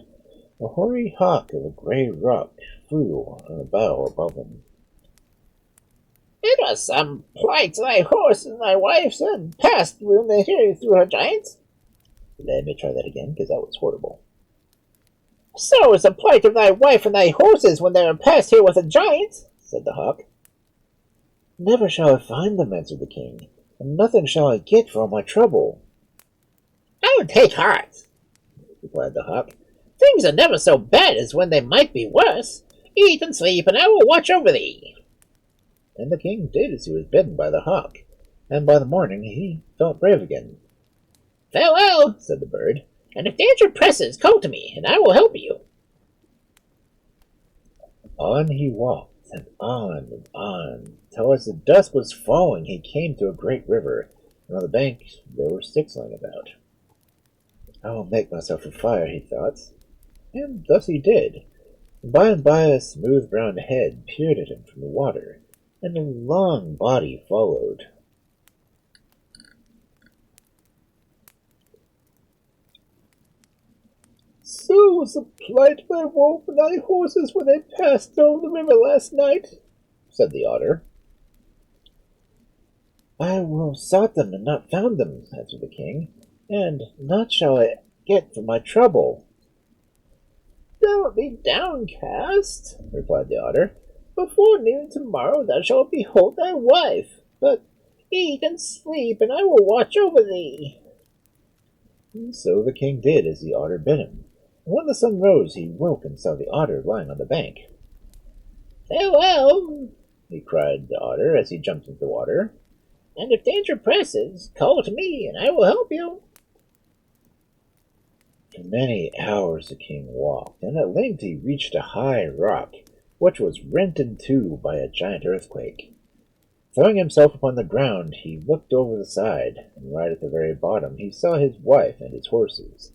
a hoary hawk of a grey rock flew on a bough above him. "It was some plight to thy horse and thy wife's, and passed when they through her giants." Let me try that again, because that was horrible. "So is the plight of thy wife and thy horses when they are passed here with a giant," said the hawk. "Never shall I find them," answered the king, "and nothing shall I get for all my trouble." "Oh, take heart," replied the hawk. "Things are never so bad as when they might be worse. Eat and sleep, and I will watch over thee." And the king did as he was bidden by the hawk, and by the morning he felt brave again. "Farewell," said the bird, "and if danger presses, call to me, and I will help you." On he walked, and on, till as the dusk was falling he came to a great river, and on the bank there were sticks lying about. "I will make myself a fire," he thought, and thus he did. By and by a smooth brown head peered at him from the water, and a long body followed. "So was the plight of thy wolf and thy horses when they passed over the river last night," said the otter. "I will sought them and not found them," answered the king, "and naught shall I get for my trouble." "Don't be downcast," replied the otter. "Before noon tomorrow thou shalt behold thy wife. But eat and sleep, and I will watch over thee." And so the king did as the otter bid him. And when the sun rose, he woke and saw the otter lying on the bank. "Farewell," he cried the otter as he jumped into the water, "and if danger presses, call to me, and I will help you." For many hours the king walked, and at length he reached a high rock, which was rent in two by a giant earthquake. Throwing himself upon the ground, he looked over the side, and right at the very bottom he saw his wife and his horses.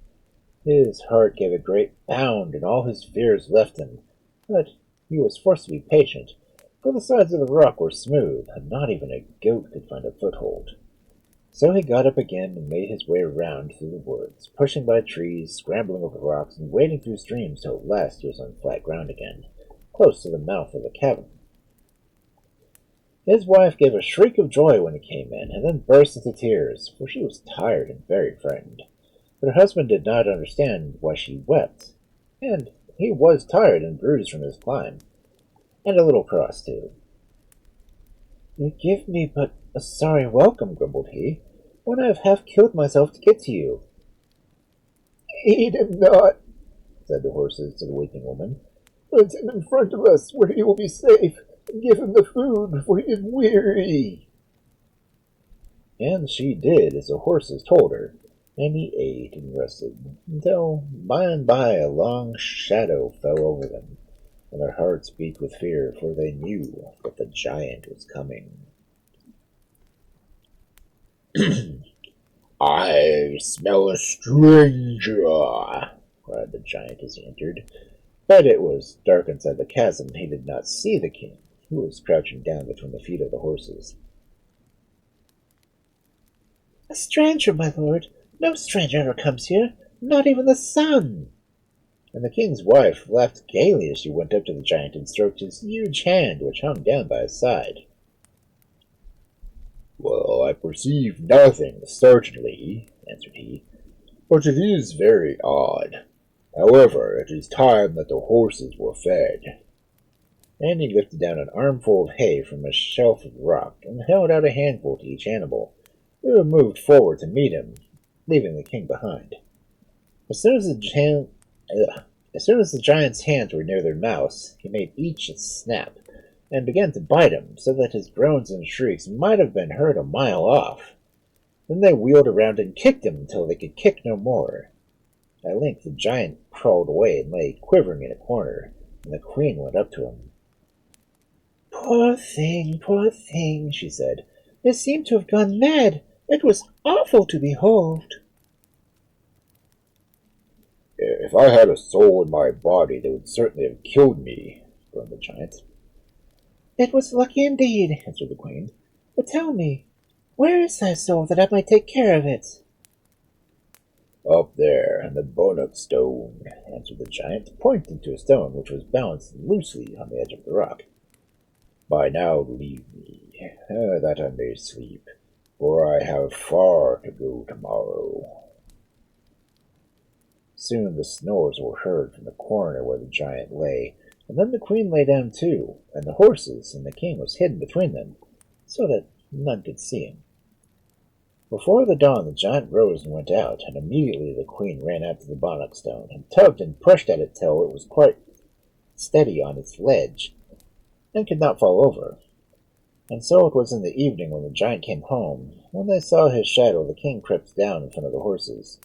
His heart gave a great bound, and all his fears left him, but he was forced to be patient, for the sides of the rock were smooth, and not even a goat could find a foothold. So he got up again and made his way around through the woods, pushing by trees, scrambling over rocks, and wading through streams till at last he was on flat ground again, close to the mouth of the cavern. His wife gave a shriek of joy when he came in, and then burst into tears, for she was tired and very frightened. But her husband did not understand why she wept, and he was tired and bruised from his climb, and a little cross too. "You give me but a sorry welcome," grumbled he, "when I have half killed myself to get to you." "Eat him not," said the horses to the weeping woman. "Put him in front of us where he will be safe, and give him the food, for he is weary." And she did as the horses told her, and he ate and rested, until by and by a long shadow fell over them, and their hearts beat with fear, for they knew that the giant was coming. "I smell a stranger!" cried the giant as he entered. But it was dark inside the chasm, and he did not see the king, who was crouching down between the feet of the horses. "A stranger, my lord! No stranger ever comes here, not even the sun!" And the king's wife laughed gaily as she went up to the giant and stroked his huge hand, which hung down by his side. "Well, I perceive nothing, certainly," answered he, "but it is very odd. However, it is time that the horses were fed." And he lifted down an armful of hay from a shelf of rock and held out a handful to each animal, who moved forward to meet him, leaving the king behind. As soon as the giant's hands were near their mouths, he made each a snap, and began to bite him, so that his groans and shrieks might have been heard a mile off. Then they wheeled around and kicked him until they could kick no more. At length the giant crawled away and lay quivering in a corner, and the queen went up to him. Poor thing," she said. "It seemed to have gone mad. It was awful to behold." "If I had a soul in my body, they would certainly have killed me," groaned the giant. "It was lucky indeed," answered the queen. "But tell me, where is thy soul, that I might take care of it?" "Up there, in the Bonnock stone," answered the giant, pointing to a stone which was balanced loosely on the edge of the rock. "By now leave me, that I may sleep, for I have far to go tomorrow." Soon the snores were heard from the corner where the giant lay, and then the queen lay down too, and the horses and the king was hidden between them, so that none could see him. Before the dawn the giant rose and went out, and immediately the queen ran out to the Bonnock stone, and tugged and pushed at it till it was quite steady on its ledge, and could not fall over. And so it was in the evening when the giant came home. When they saw his shadow, the king crept down in front of the horses.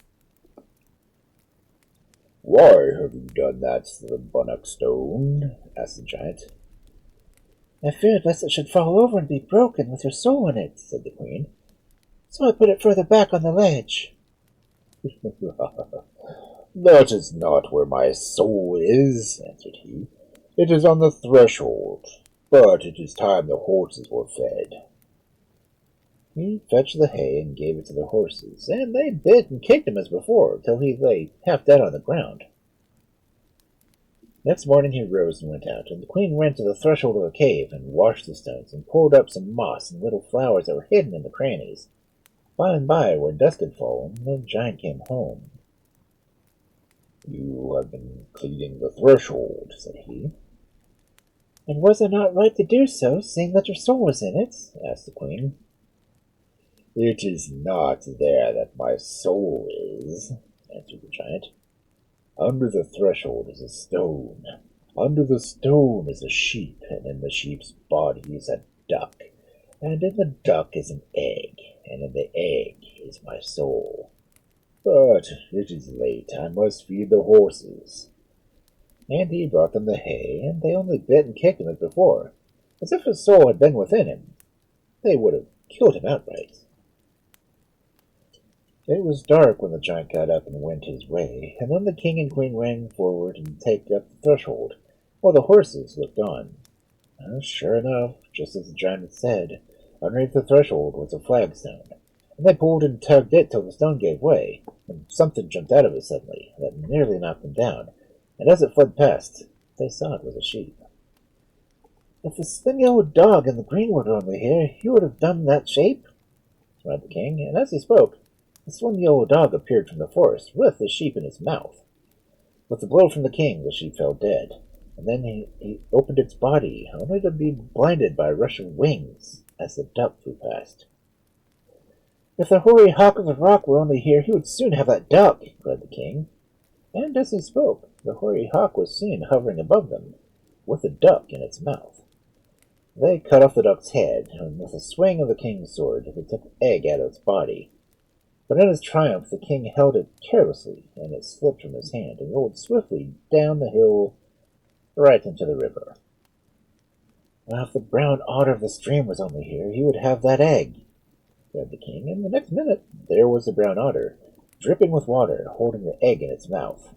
"Why have you done that to the Bonnock stone?" asked the giant. "I feared lest it should fall over and be broken with your soul in it," said the queen. "So I put it further back on the ledge." "That is not where my soul is," answered he. "It is on the threshold, but it is time the horses were fed." He fetched the hay and gave it to the horses, and they bit and kicked him as before, till he lay half dead on the ground. Next morning he rose and went out, and the queen ran to the threshold of the cave and washed the stones and pulled up some moss and little flowers that were hidden in the crannies. By and by, when dusk had fallen, the giant came home. "You have been cleaning the threshold," said he. "And was I not right to do so, seeing that your soul was in it?" asked the queen. "It is not there that my soul is," answered the giant. "Under the threshold is a stone. Under the stone is a sheep, and in the sheep's body is a duck. And in the duck is an egg, and in the egg is my soul. But it is late. I must feed the horses." And he brought them the hay, and they only bit and kicked him as before, as if his soul had been within him. They would have killed him outright. It was dark when the giant got up and went his way, and then the king and queen ran forward and take up the threshold, while the horses looked on. Sure enough, just as the giant had said, underneath the threshold was a flagstone, and they pulled and tugged it till the stone gave way, and something jumped out of it suddenly that nearly knocked them down, and as it fled past, they saw it was a sheep. "If the slim yellow dog and the green were only here, he would have done that shape," cried the king, and as he spoke, the slim yellow dog appeared from the forest with the sheep in his mouth. With a blow from the king, the sheep fell dead, and then he opened its body, only to be blinded by a rush of wings as the duck flew past. "If the hoary hawk of the rock were only here, he would soon have that duck," cried the king, and as he spoke, the hoary hawk was seen hovering above them, with a duck in its mouth. They cut off the duck's head, and with a swing of the king's sword, they took the egg out of its body. But in his triumph, the king held it carelessly, and it slipped from his hand and rolled swiftly down the hill right into the river. "Well, if the brown otter of the stream was only here, he would have that egg," cried the king, and the next minute there was the brown otter, dripping with water, holding the egg in its mouth.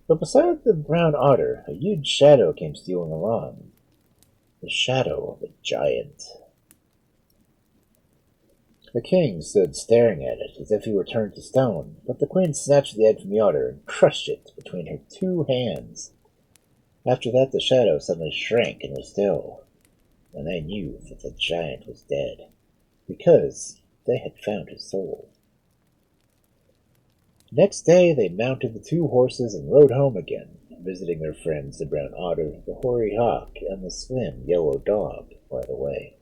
But beside the brown otter, a huge shadow came stealing along. The shadow of a giant. The king stood staring at it as if he were turned to stone, but the queen snatched the egg from the otter and crushed it between her 2 hands. After that the shadow suddenly shrank and was still, and they knew that the giant was dead, because they had found his soul. Next day they mounted the 2 horses and rode home again, visiting their friends the brown otter, the hoary hawk, and the slim yellow dog by the way.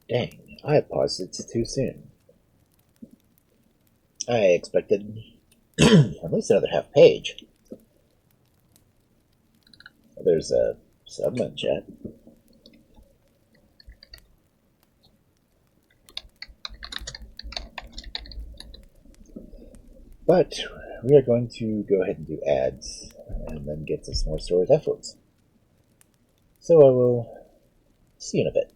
Dang, I paused it too soon. I expected at least another half page. There's a subman chat. But we are going to go ahead and do ads and then get to some more stories afterwards. So I will see you in a bit.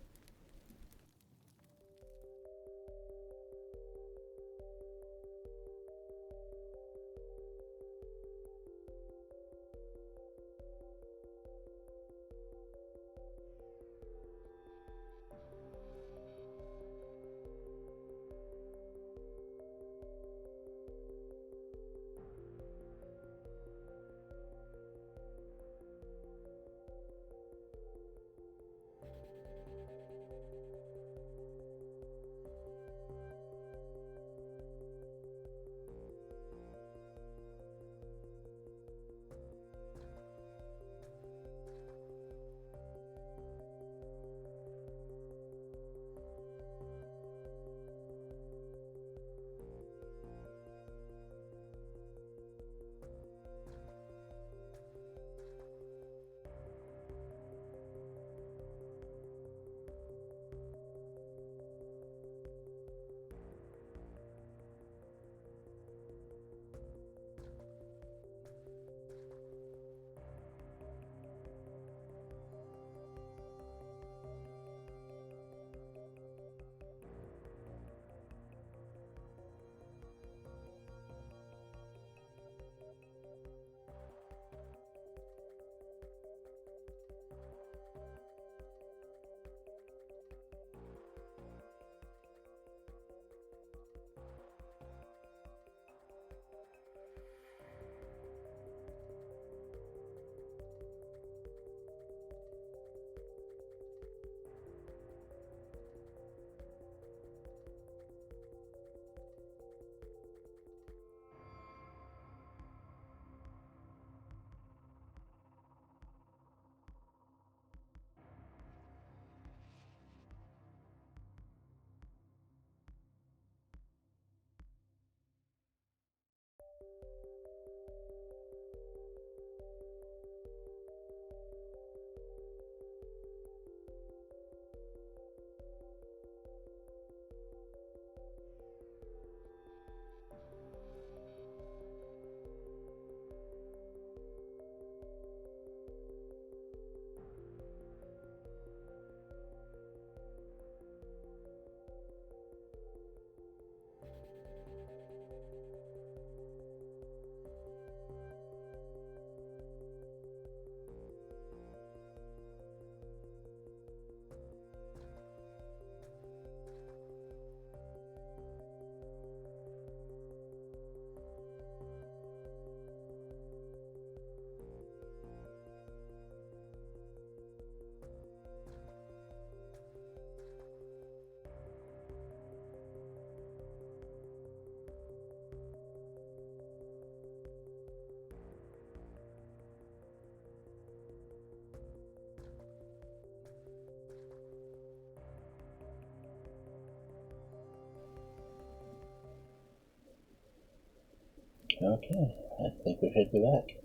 Okay, I think we should be back.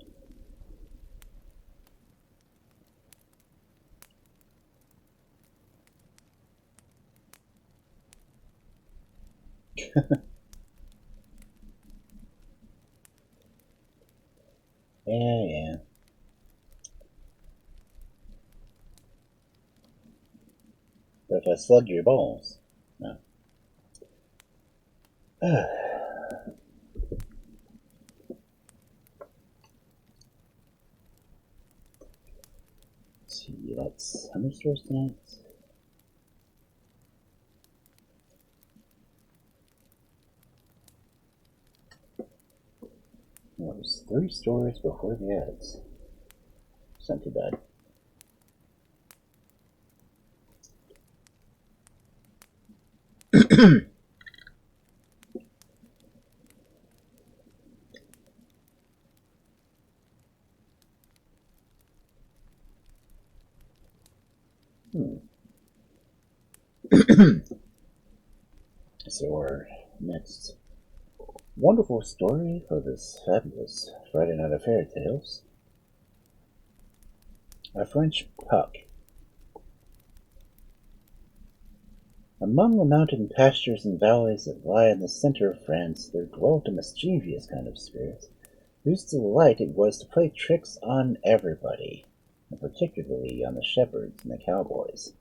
Yeah. But if I slug your balls. No. Let's see, that's how many stores tonight? Well, there's 3 stores before the ads. It's not too bad. So our next wonderful story for this fabulous Friday Night of Fairy Tales. A French Puck. Among the mountain pastures and valleys that lie in the center of France, there dwelt a mischievous kind of spirit, whose delight it was to play tricks on everybody, and particularly on the shepherds and the cowboys.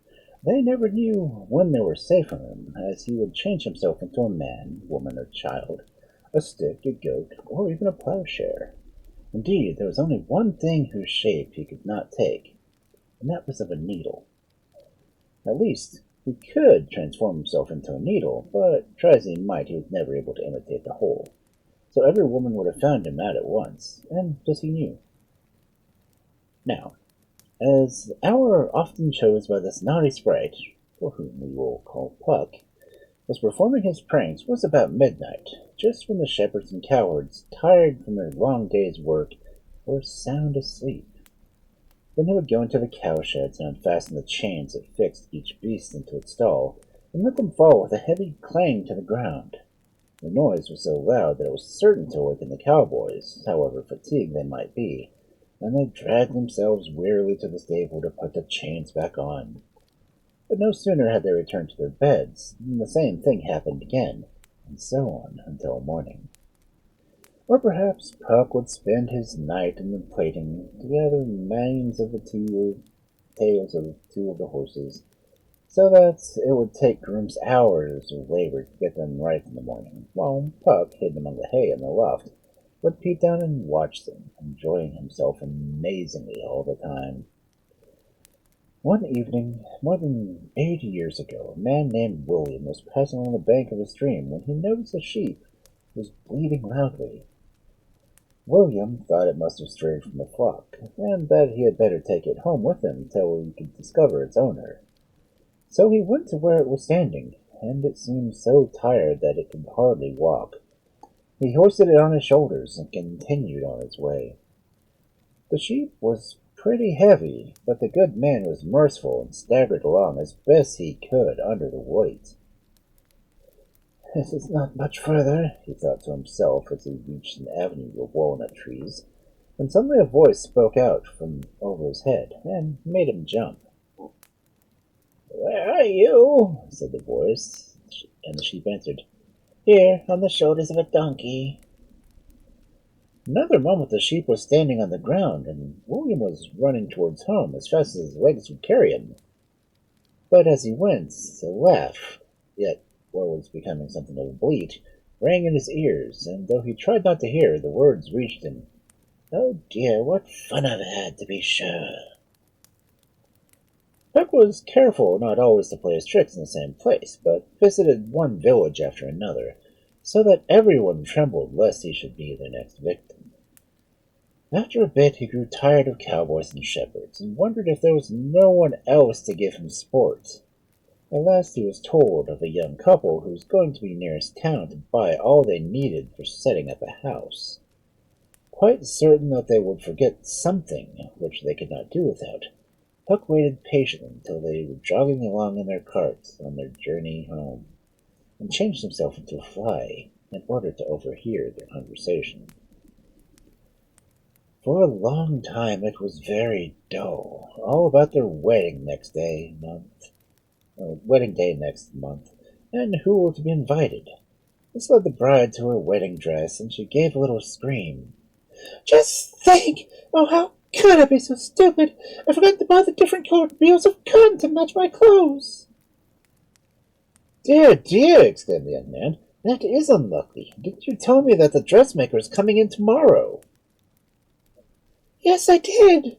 They never knew when they were safe from him, as he would change himself into a man, woman, or child, a stick, a goat, or even a plowshare. Indeed, there was only one thing whose shape he could not take, and that was of a needle. At least, he could transform himself into a needle, but try as he might, he was never able to imitate the whole. So every woman would have found him out at once, and this he knew. Now, as the hour often chose by this naughty sprite, for whom we will call Puck, was performing his pranks was about midnight, just when the shepherds and cowards, tired from their long day's work, were sound asleep. Then he would go into the cowsheds and unfasten the chains that fixed each beast into its stall, and let them fall with a heavy clang to the ground. The noise was so loud that it was certain to awaken the cowboys, however fatigued they might be, and they dragged themselves wearily to the stable to put the chains back on. But no sooner had they returned to their beds than the same thing happened again, and so on until morning. Or perhaps Puck would spend his night in the plating to gather manes of the tails of 2 of the horses, so that it would take grooms hours of labor to get them right in the morning, while Puck, hidden among the hay in the loft, would peep down and watch them, enjoying himself amazingly all the time. One evening, more than 80 years ago, a man named William was passing along the bank of a stream when he noticed a sheep was bleating loudly. William thought it must have strayed from the flock, and that he had better take it home with him till he could discover its owner. So he went to where it was standing, and it seemed so tired that it could hardly walk. He hoisted it on his shoulders and continued on his way. The sheep was pretty heavy, but the good man was merciful and staggered along as best he could under the weight. "This is not much further," he thought to himself as he reached an avenue of walnut trees, when suddenly a voice spoke out from over his head and made him jump. "Where are you?" said the voice, and the sheep answered, "Here, on the shoulders of a donkey." Another moment the sheep was standing on the ground, and William was running towards home as fast as his legs would carry him. But as he went, a laugh, yet what was becoming something of a bleat, rang in his ears, and though he tried not to hear, the words reached him. "Oh dear, what fun I've had, to be sure!" Puck was careful not always to play his tricks in the same place, but visited one village after another, so that everyone trembled lest he should be their next victim. After a bit he grew tired of cowboys and shepherds, and wondered if there was no one else to give him sport. At last he was told of a young couple who was going to the nearest town to buy all they needed for setting up a house. Quite certain that they would forget something which they could not do without, Puck waited patiently until they were jogging along in their cart on their journey home, and changed himself into a fly in order to overhear their conversation. For a long time it was very dull, all about their wedding day next month, and who were to be invited. This led the bride to her wedding dress, and she gave a little scream. Just think! Oh, how could I be so stupid? I forgot to buy the different colored reels of cotton to match my clothes. Dear, dear, exclaimed the young man. That is unlucky. Didn't you tell me that the dressmaker is coming in tomorrow? Yes, I did.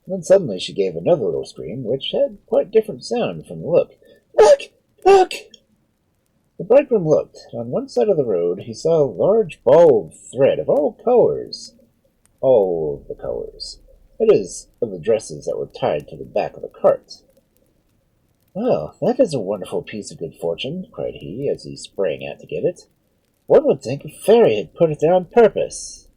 Then suddenly she gave another little scream, which had quite a different sound from the look. Look! Look! The bridegroom looked. On one side of the road he saw a large ball of thread of all colors. All of the colors. That is, of the dresses that were tied to the back of the cart. Well, that is a wonderful piece of good fortune, cried he, as he sprang out to get it. One would think a fairy had put it there on purpose.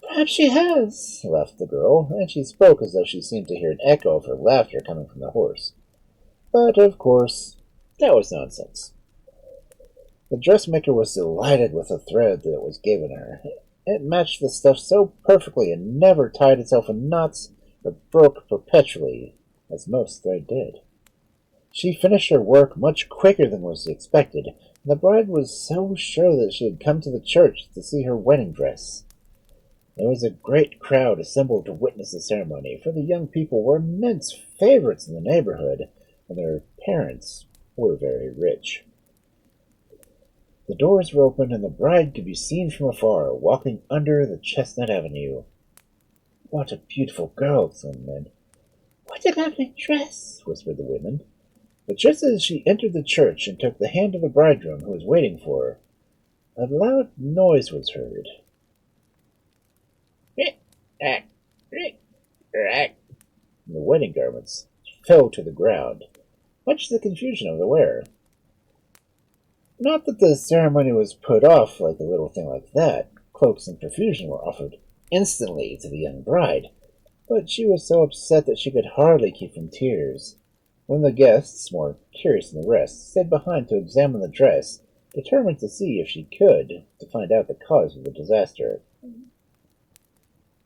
Perhaps she has, laughed the girl, and she spoke as though she seemed to hear an echo of her laughter coming from the horse. But, of course, that was nonsense. The dressmaker was delighted with the thread that was given her. It matched the stuff so perfectly and never tied itself in knots or broke perpetually, as most thread did. She finished her work much quicker than was expected, and the bride was so sure that she had come to the church to see her wedding dress. There was a great crowd assembled to witness the ceremony, for the young people were immense favorites in the neighborhood, and their parents were very rich. The doors were open, and the bride could be seen from afar, walking under the chestnut avenue. What a beautiful girl, exclaimed the men. What a lovely dress, whispered the women. But just as she entered the church and took the hand of the bridegroom who was waiting for her, a loud noise was heard. And the wedding garments fell to the ground, much to the confusion of the wearer. Not that the ceremony was put off like a little thing like that. Cloaks in profusion were offered instantly to the young bride, but she was so upset that she could hardly keep from tears. When the guests, more curious than the rest, stayed behind to examine the dress, determined to see if she could, to find out the cause of the disaster.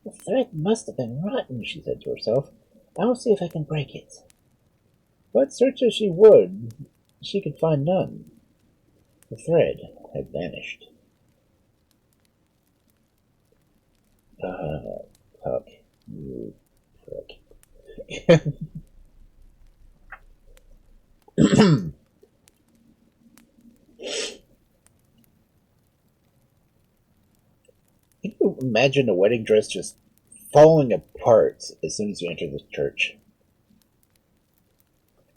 The thread must have been rotten, she said to herself. I'll see if I can break it. But search as she would, she could find none. The thread had vanished. Puck, you prick. Can you imagine a wedding dress just falling apart as soon as you enter the church?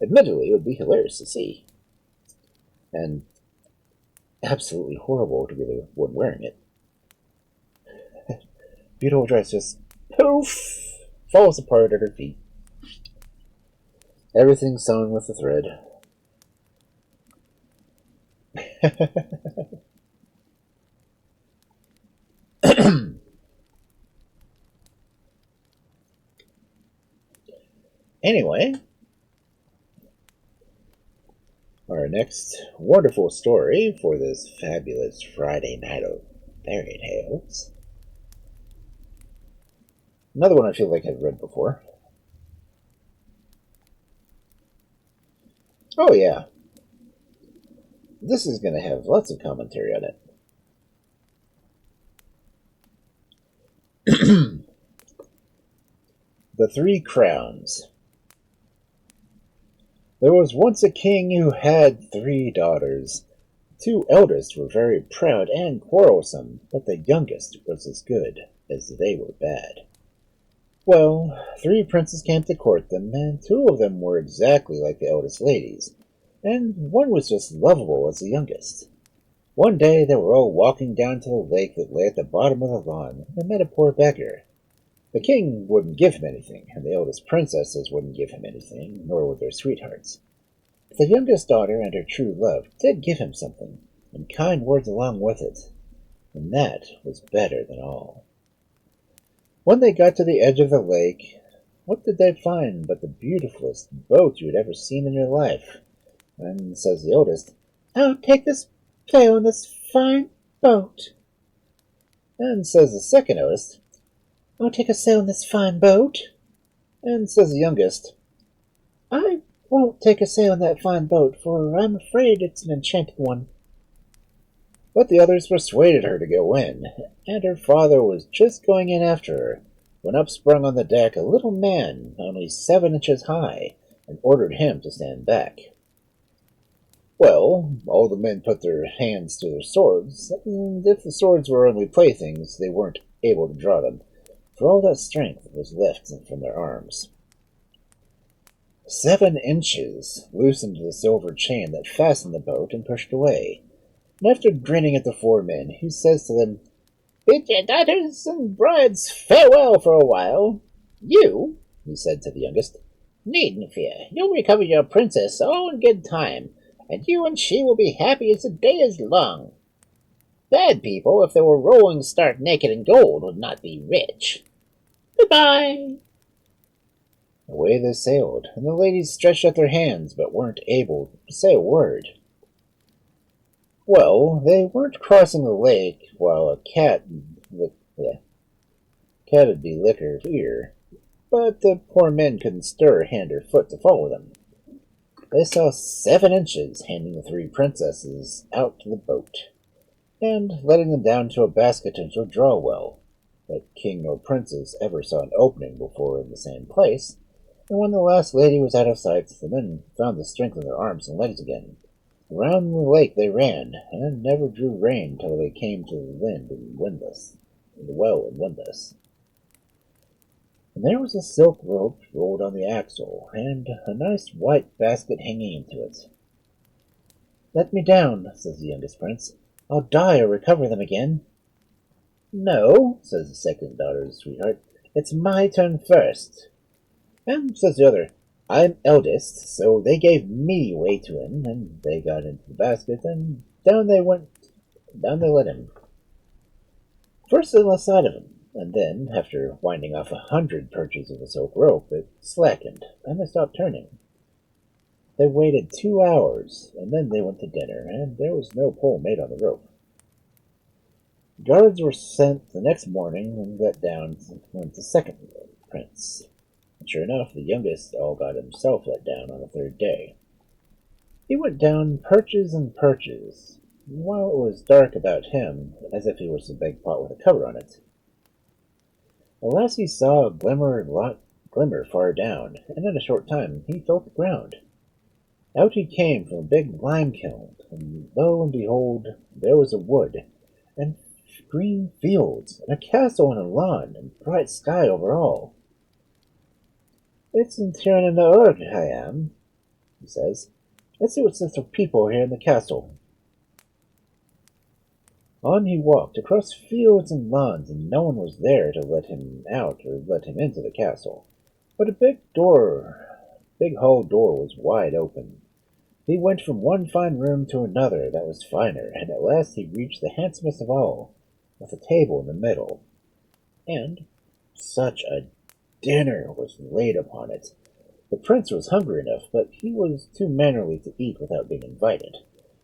Admittedly, it would be hilarious to see. And absolutely horrible to be the one wearing it. Beautiful dress just poof falls apart at her feet. Everything sewn with the thread. Anyway, our next wonderful story for this fabulous Friday night of fairy tales. Another one I feel like I've read before. Oh yeah. This is going to have lots of commentary on it. The Three Crowns. There was once a king who had 3 daughters. The 2 eldest were very proud and quarrelsome, but the youngest was as good as they were bad. Well, 3 princes came to court them, and 2 of them were exactly like the eldest ladies, and one was just lovable as the youngest. One day they were all walking down to the lake that lay at the bottom of the lawn, and they met a poor beggar. The king wouldn't give him anything, and the eldest princesses wouldn't give him anything, nor would their sweethearts. But the youngest daughter and her true love did give him something, and kind words along with it, and that was better than all. When they got to the edge of the lake, what did they find but the beautifulest boat you had ever seen in your life? And says the eldest, "Oh, take this sail on this fine boat. And says the second oldest. I'll take a sail in this fine boat. And says the youngest. I won't take a sail in that fine boat, for I'm afraid it's an enchanted one. But the others persuaded her to go in, and her father was just going in after her, when up sprung on the deck a little man only 7 inches high, and ordered him to stand back. Well, all the men put their hands to their swords, and if the swords were only playthings, they weren't able to draw them, for all that strength was left from their arms. 7 inches loosened the silver chain that fastened the boat and pushed away. And after grinning at the 4 men, he says to them, "Bid your daughters and brides farewell for a while. You," he said to the youngest, "needn't fear. You'll recover your princess all in good time, and you and she will be happy as the day is long. Bad people, if they were rolling stark naked in gold, would not be rich. Goodbye." Away they sailed, and the ladies stretched out their hands, but weren't able to say a word. Well, they weren't crossing the lake while a cat'd be lick her ear, but the poor men couldn't stir hand or foot to follow them. They saw 7 inches handing the 3 princesses out to the boat, and letting them down to a basket into a draw well. But king nor princess ever saw an opening before in the same place, and when the last lady was out of sight, the men found the strength in their arms and legs again. Around the lake they ran, and never drew rein till they came to the well and windlass. And there was a silk rope rolled on the axle, and a nice white basket hanging into it. "Let me down," says the youngest prince. "I'll die or recover them again." "No," says the second daughter's sweetheart. "It's my turn first." And says the other, "I'm eldest, so they gave me way to him, and they got into the basket, and down they let him. First they lost sight of him, and then, after winding off 100 perches of the silk rope, it slackened, and they stopped turning. They waited 2 hours, and then they went to dinner, and there was no pull made on the rope. Guards were sent the next morning and let down went the second prince. And sure enough, the youngest all got himself let down on the 3rd day. He went down perches and perches, while it was dark about him, as if he was a big pot with a cover on it. At last he saw a glimmer far down, and in a short time he felt the ground. Out he came from a big lime kiln, and lo and behold, there was a wood, and green fields, and a castle and a lawn, and bright sky over all. "It's in Tirn in the Urg I am," he says. "Let's see what sort of people are here in the castle." On he walked, across fields and lawns, and no one was there to let him out or let him into the castle. But a big hall door was wide open. He went from one fine room to another that was finer, and at last he reached the handsomest of all, with a table in the middle. And such a dinner was laid upon it. The prince was hungry enough, but he was too mannerly to eat without being invited.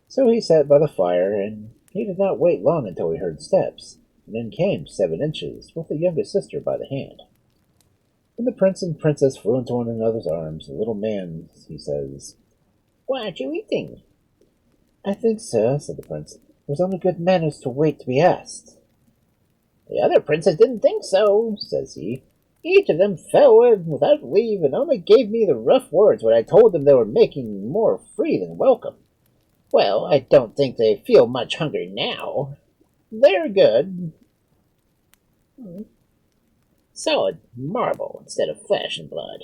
So he sat by the fire, and he did not wait long until he heard steps, and in came 7 inches, with the youngest sister by the hand. When the prince and princess flew into one another's arms, the little man, he says, "Why aren't you eating?" "I think, sir," said the prince, "it was only good manners to wait to be asked." "The other princes didn't think so," says he. "Each of them fell in without leave, and only gave me the rough words when I told them they were making more free than welcome. Well, I don't think they feel much hunger now. They're good. Solid marble instead of flesh and blood,"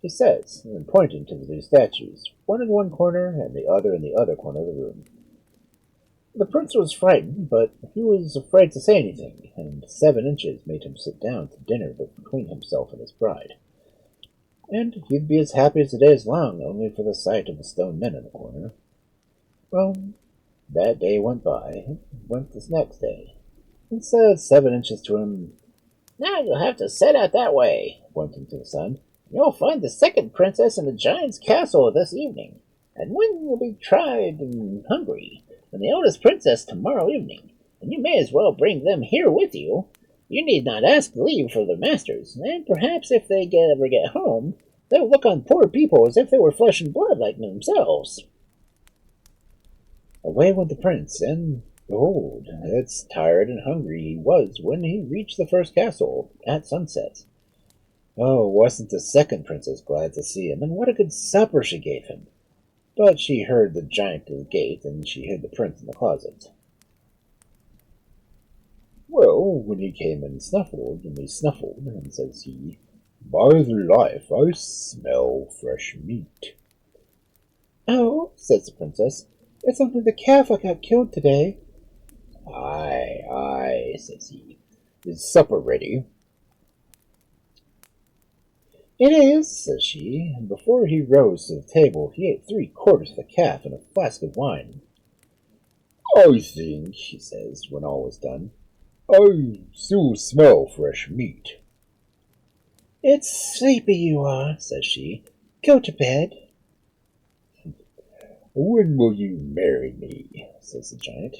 he says, and pointing to the 2 statues, one in one corner and the other in the other corner of the room. The prince was frightened, but he was afraid to say anything, and 7 inches made him sit down to dinner between himself and his bride. And he'd be as happy as the day is long, only for the sight of the stone men in the corner. Well, that day went by, and went this next day, and said 7 inches to him, "Now you'll have to set out that way," pointing to the sun. "You'll find the second princess in the giant's castle this evening, and when you'll be tried and hungry, and the eldest princess tomorrow evening, and you may as well bring them here with you. You need not ask leave for their masters, and perhaps if they ever get home, they'll look on poor people as if they were flesh and blood like themselves." Away went the prince, and behold, it's tired and hungry he was when he reached the first castle at sunset. Oh, wasn't the second princess glad to see him, and what a good supper she gave him! But she heard the giant at the gate, and she hid the prince in the closet. Well, when he came and snuffled, and says he, "By the life, I smell fresh meat." "Oh," says the princess, "it's only the calf I got killed today." "Aye, aye," says he, "is supper ready?" "It is," says she, and before he rose to the table he ate 3/4 of the calf and a flask of wine. "I think," he says, when all was done, "I still smell fresh meat." "It's sleepy you are," says she. "Go to bed." "When will you marry me?" says the giant.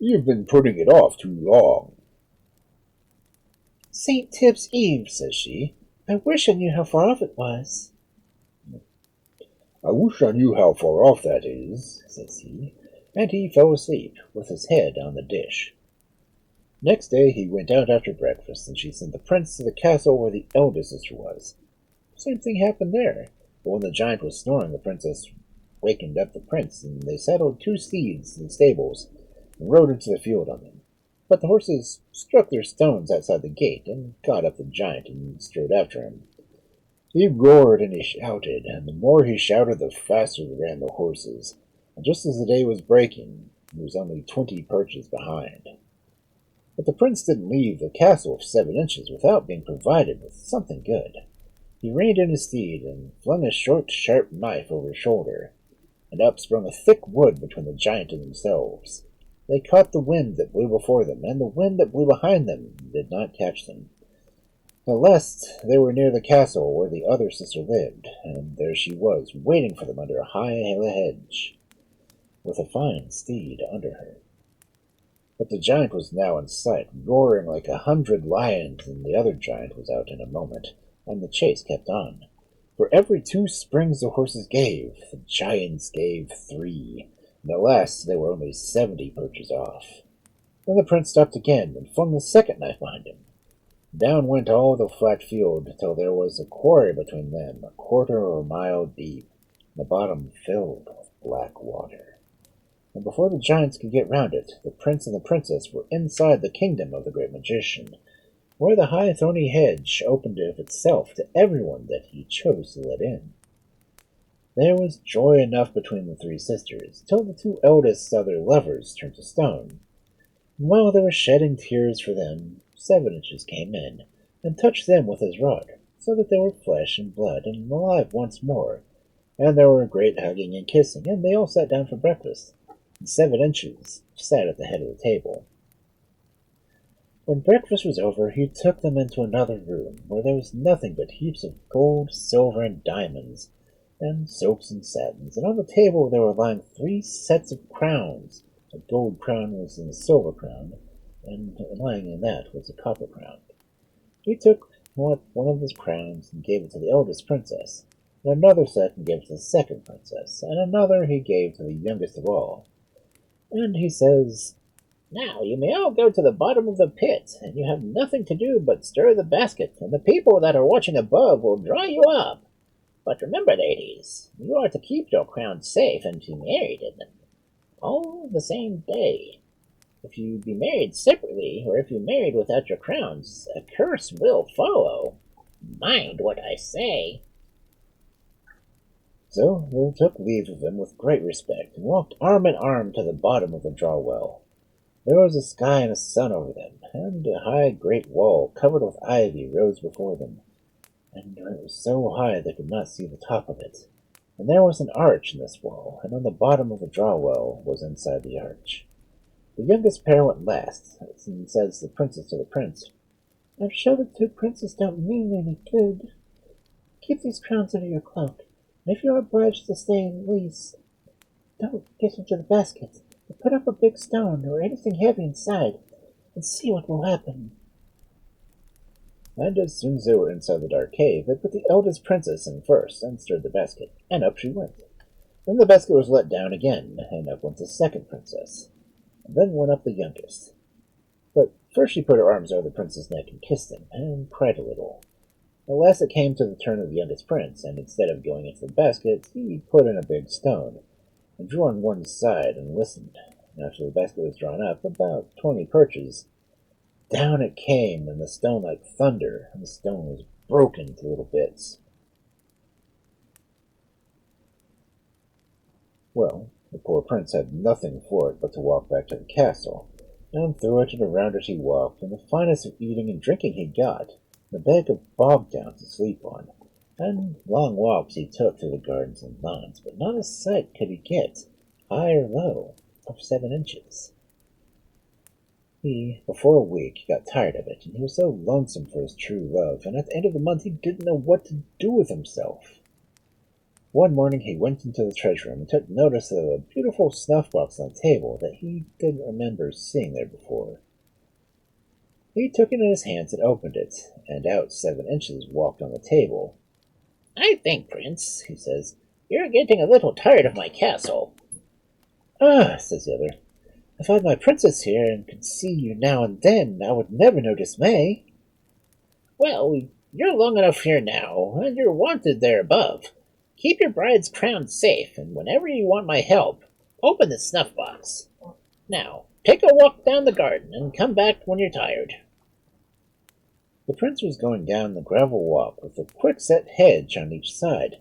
"You've been putting it off too long." "St. Tip's Eve," says she. "I wish I knew how far off it was." "I wish I knew how far off that is," says he, and he fell asleep with his head on the dish. Next day he went out after breakfast, and she sent the prince to the castle where the eldest sister was. Same thing happened there, but when the giant was snoring, the princess wakened up the prince, and they saddled 2 steeds in the stables and rode into the field on them. But the horses struck their stones outside the gate and caught up the giant and strode after him. He roared and he shouted, and the more he shouted, the faster ran the horses. And just as the day was breaking, he was only 20 perches behind. But the prince didn't leave the castle of 7 inches without being provided with something good. He reined in his steed and flung a short, sharp knife over his shoulder, and up sprung a thick wood between the giant and themselves. They caught the wind that blew before them, and the wind that blew behind them did not catch them. At last they were near the castle where the other sister lived, and there she was, waiting for them under a high hedge, with a fine steed under her. But the giant was now in sight, roaring like 100 lions, and the other giant was out in a moment, and the chase kept on. For every 2 springs the horses gave, the giants gave 3, and at last they were only 70 perches off. Then the prince stopped again and flung the second knife behind him. Down went all the flat field till there was a quarry between them, 1/4 of a mile deep, and the bottom filled with black water. And before the giants could get round it, the prince and the princess were inside the kingdom of the great magician, where the high thorny hedge opened of itself to everyone that he chose to let in. There was joy enough between the 3 sisters, till the 2 eldest saw their lovers turn to stone. And while they were shedding tears for them, 7 inches came in, and touched them with his rod, so that they were flesh and blood and alive once more. And there were great hugging and kissing, and they all sat down for breakfast, and 7 inches sat at the head of the table. When breakfast was over, he took them into another room, where there was nothing but heaps of gold, silver, and diamonds, and silks and satins, and on the table there were lying 3 sets of crowns. A gold crown was in a silver crown, and lying in that was a copper crown. He took one of his crowns and gave it to the eldest princess, and another set and gave it to the second princess, and another he gave to the youngest of all. And he says, "Now you may all go to the bottom of the pit, and you have nothing to do but stir the basket, and the people that are watching above will dry you up. But remember, ladies, you are to keep your crowns safe and be married in them, all the same day. If you be married separately, or if you married without your crowns, a curse will follow. Mind what I say." So they took leave of him with great respect, and walked arm in arm to the bottom of the draw well. There was a sky and a sun over them, and a high great wall covered with ivy rose before them, and it was so high they could not see the top of it. And there was an arch in this wall, and on the bottom of the draw well was inside the arch. The youngest pair went last, and says the princess to the prince, "I'm sure the 2 princes don't mean any good. Keep these crowns under your cloak, and if you are obliged to stay in least, don't get into the basket. put up a big stone or anything heavy inside and see what will happen. And as soon as they were inside the dark cave, they put the eldest princess in first and stirred the basket, and up she went. Then the basket was let down again, and up went the second princess, and then went up the youngest. But first she put her arms over the prince's neck and kissed him, and cried a little. At last it came to the turn of the youngest prince, and instead of going into the basket, he put in a big stone, and drew on one side and listened. And after the basket was drawn up, about 20 perches, down it came, and the stone like thunder, and the stone was broken to little bits. Well, the poor prince had nothing for it but to walk back to the castle, and through it and around it he walked, and the finest of eating and drinking he got, and a bag of bog down to sleep on, and long walks he took through the gardens and lawns, but not a sight could he get, high or low, of 7 inches. He, before a week, got tired of it, and he was so lonesome for his true love, and at the end of the month he didn't know what to do with himself. One morning he went into the treasure room and took notice of a beautiful snuff-box on the table that he didn't remember seeing there before. He took it in his hands and opened it, and out 7 inches walked on the table. I think, Prince, he says, you're getting a little tired of my castle. Ah, says the other, if I had my princess here and could see you now and then, I would never know dismay. Well, you're long enough here now, and you're wanted there above. Keep your bride's crown safe, and whenever you want my help, open the snuff-box. Now, take a walk down the garden, and come back when you're tired. The prince was going down the gravel walk with a quick-set hedge on each side,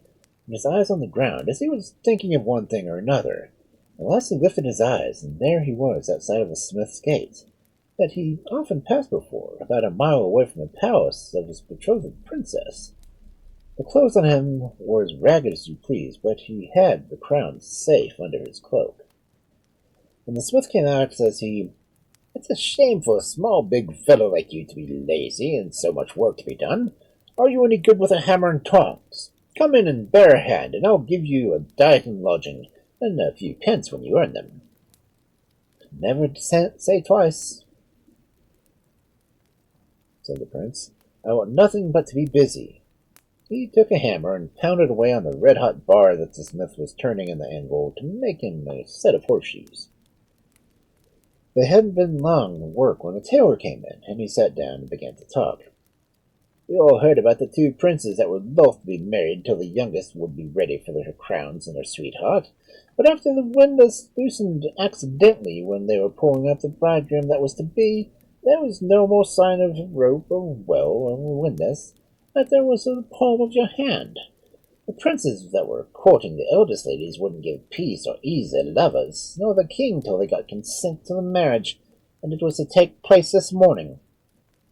and his eyes on the ground as he was thinking of one thing or another. At last he lifted his eyes, and there he was outside of the smith's gate, that he often passed before, about a mile away from the palace of his betrothed princess. The clothes on him were as ragged as you please, but he had the crown safe under his cloak. When the smith came out, says he, It's a shame for a small big fellow like you to be lazy, and so much work to be done. Are you any good with a hammer and tongs? Come in and bear a hand, and I'll give you a diet and lodging, and a few pence when you earn them. Never say twice, said the prince. I want nothing but to be busy. He took a hammer and pounded away on the red-hot bar that the smith was turning in the anvil to make him a set of horseshoes. They hadn't been long at work when a tailor came in, and he sat down and began to talk. We all heard about the 2 princes that were both to be married till the youngest would be ready for their crowns and her sweetheart, but after the wind was loosened accidentally when they were pulling up the bridegroom that was to be, there was no more sign of rope or well or windlass, that there was in the palm of your hand. The princes that were courting the eldest ladies wouldn't give peace or ease their lovers, nor the king till they got consent to the marriage, and it was to take place this morning.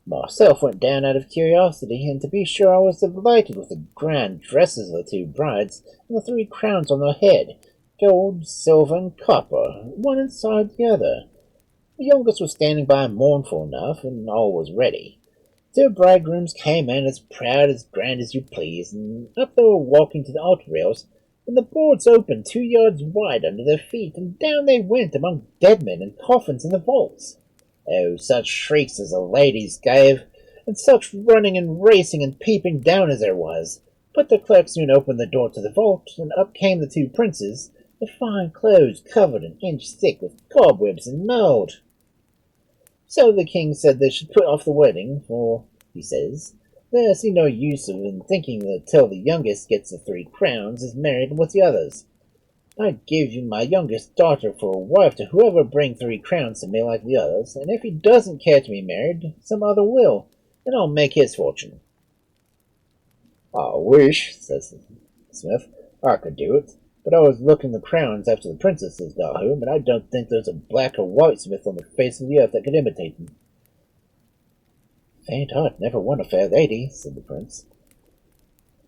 Myself went down out of curiosity, and to be sure I was delighted with the grand dresses of the 2 brides, and the 3 crowns on their head, gold, silver, and copper, one inside the other. The youngest was standing by mournful enough, and all was ready. 2 bridegrooms came in as proud as grand as you please, and up they were walking to the altar rails, when the boards opened 2 yards wide under their feet, and down they went among dead men and coffins in the vaults. Oh, such shrieks as the ladies gave, and such running and racing and peeping down as there was. But the clerk soon opened the door to the vault, and up came the 2 princes, their fine clothes covered an inch thick with cobwebs and mould. So the king said they should put off the wedding, for, he says, there see no use in thinking that till the youngest gets the 3 crowns is married with the others. I give you my youngest daughter for a wife to whoever bring 3 crowns to me like the others, and if he doesn't care to be married, some other will, and I'll make his fortune. I wish, says the smith, I could do it, but I was looking the crowns after the princesses got home, and I don't think there's a black or white smith on the face of the earth that could imitate them. Faint heart never won a fair lady, said the prince.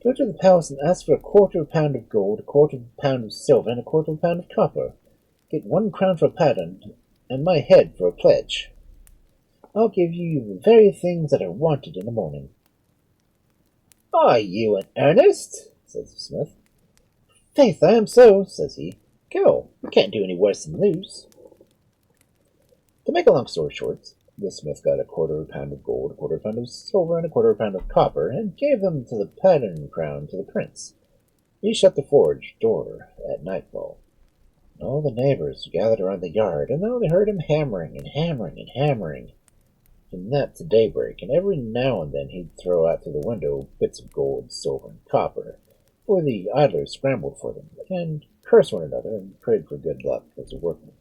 Go to the palace and ask for a quarter of a pound of gold, a quarter of a pound of silver, and a quarter of a pound of copper. Get 1 crown for a pattern, and my head for a pledge. I'll give you the very things that are wanted in the morning. Are you in earnest? Says the smith. Faith, I am so, says he. Go, you can't do any worse than lose. To make a long story short, the smith got a quarter of a pound of gold, a quarter of a pound of silver, and a quarter of a pound of copper, and gave them to the pattern crown to the prince. He shut the forge door at nightfall. All the neighbors gathered around the yard, and now they heard him hammering and hammering and hammering from that to daybreak, and every now and then he'd throw out through the window bits of gold, silver, and copper, where the idlers scrambled for them, and cursed one another and prayed for good luck as a workman.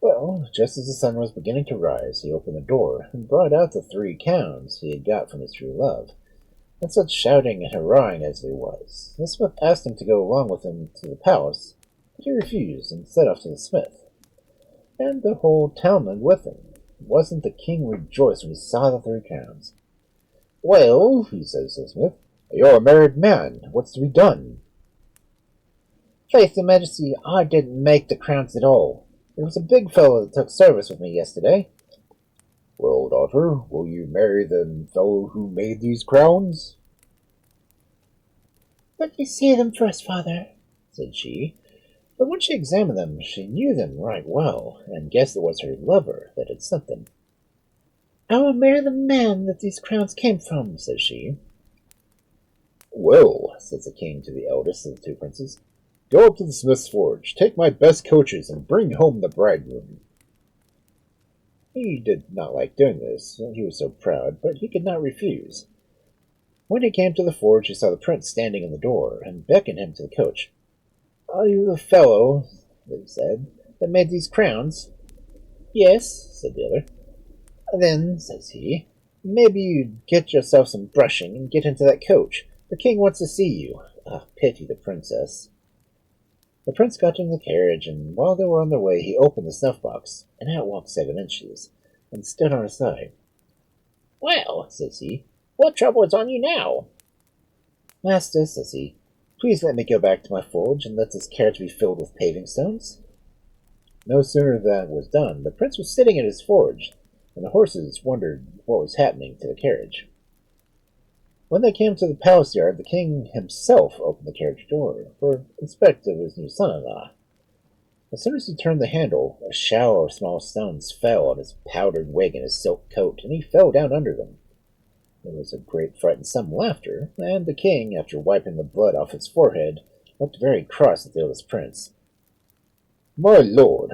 Well, just as the sun was beginning to rise, he opened the door and brought out the 3 crowns he had got from his true love. And such shouting and hurrahing as there was, the smith asked him to go along with him to the palace, but he refused and set off to the smith, and the whole town went with him. Wasn't the king rejoiced when he saw the 3 crowns? "Well," he says to the smith, "you're a married man. What's to be done?" "Faith, your majesty, I didn't make the crowns at all. It was a big fellow that took service with me yesterday." "Well, daughter, will you marry the fellow who made these crowns?" "Let me see them first, father," said she. But when she examined them, she knew them right well, and guessed it was her lover that had sent them. "I will marry the man that these crowns came from," said she. "Well," says the king to the eldest of the 2 princes, "go up to the smith's forge, take my best coaches, and bring home the bridegroom." He did not like doing this, he was so proud, but he could not refuse. When he came to the forge, he saw the prince standing in the door, and beckoned him to the coach. "Are you the fellow," they said, "that made these crowns?" "Yes," said the other. "Then," says he, "maybe you'd get yourself some brushing and get into that coach. The king wants to see you. Ah, pity the princess." The prince got into the carriage, and while they were on their way, he opened the snuff-box, and out walked 7 Inches, and stood on his side. "Well," says he, "what trouble is on you now?" "Master," says he, "please let me go back to my forge, and let this carriage be filled with paving stones." No sooner than that was done, the prince was sitting at his forge, and the horses wondered what was happening to the carriage. When they came to the palace yard, the king himself opened the carriage door for respect of his new son-in-law. As soon as he turned the handle, a shower of small stones fell on his powdered wig and his silk coat, and he fell down under them. There was a great fright and some laughter, and the king, after wiping the blood off his forehead, looked very cross at the eldest prince. "My lord,"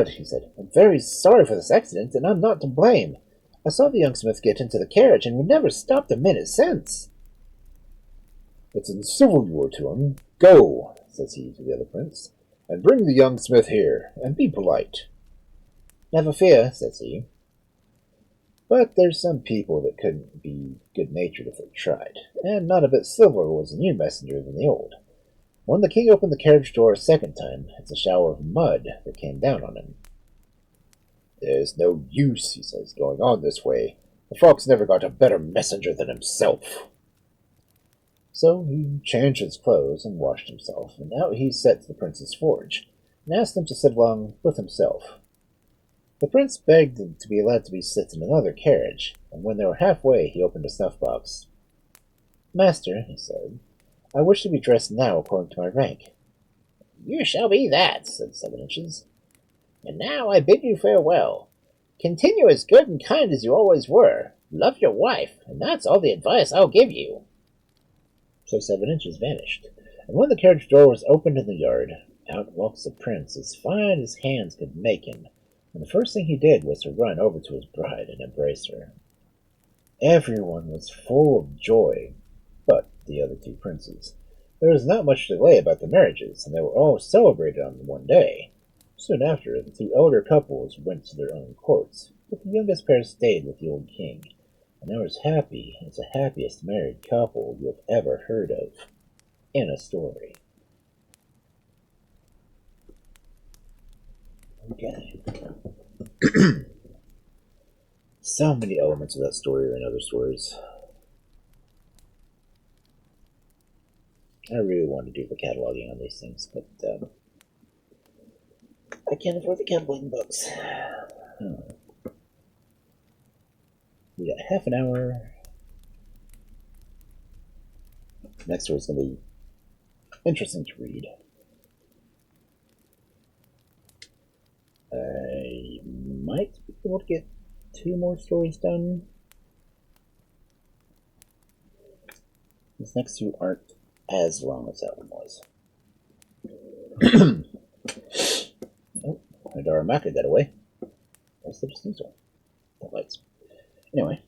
he said, "I'm very sorry for this accident, and I'm not to blame. I saw the young smith get into the carriage, and we never stopped a minute since." "It's uncivil you were to him. Go," says he to the other prince, "and bring the young smith here, and be polite." "Never fear," says he. But there's some people that couldn't be good-natured if they tried, and not a bit civiller was the new messenger than the old. When the king opened the carriage door a second time, it's a shower of mud that came down on him. "There's no use," he says, "going on this way. The fox never got a better messenger than himself." So he changed his clothes and washed himself, and out he set to the prince's forge, and asked him to sit along with himself. The prince begged to be allowed to be sit in another carriage, and when they were halfway, he opened a snuff-box. "Master," he said, "I wish to be dressed now according to my rank." "You shall be that," said 7 Inches. "And now I bid you farewell. Continue as good and kind as you always were. Love your wife, and that's all the advice I'll give you." So 7 Inches vanished, and when the carriage door was opened in the yard, out walks the prince as fine as hands could make him, and the first thing he did was to run over to his bride and embrace her. Everyone was full of joy, but the other 2 princes. There was not much delay about the marriages, and they were all celebrated on one day. Soon after, the 2 elder couples went to their own courts, but the youngest pair stayed with the old king, and they were as happy as the happiest married couple you have ever heard of in a story. Okay. So many elements of that story are in other stories. I really want to do the cataloging on these things, but I can't afford the cataloging books. We got half an hour. Next story is going to be interesting to read. might be able to get 2 more stories done. These next 2 aren't as long as that one was. Oh, my Daramaka got away. That's the distinction. The lights. Anyway.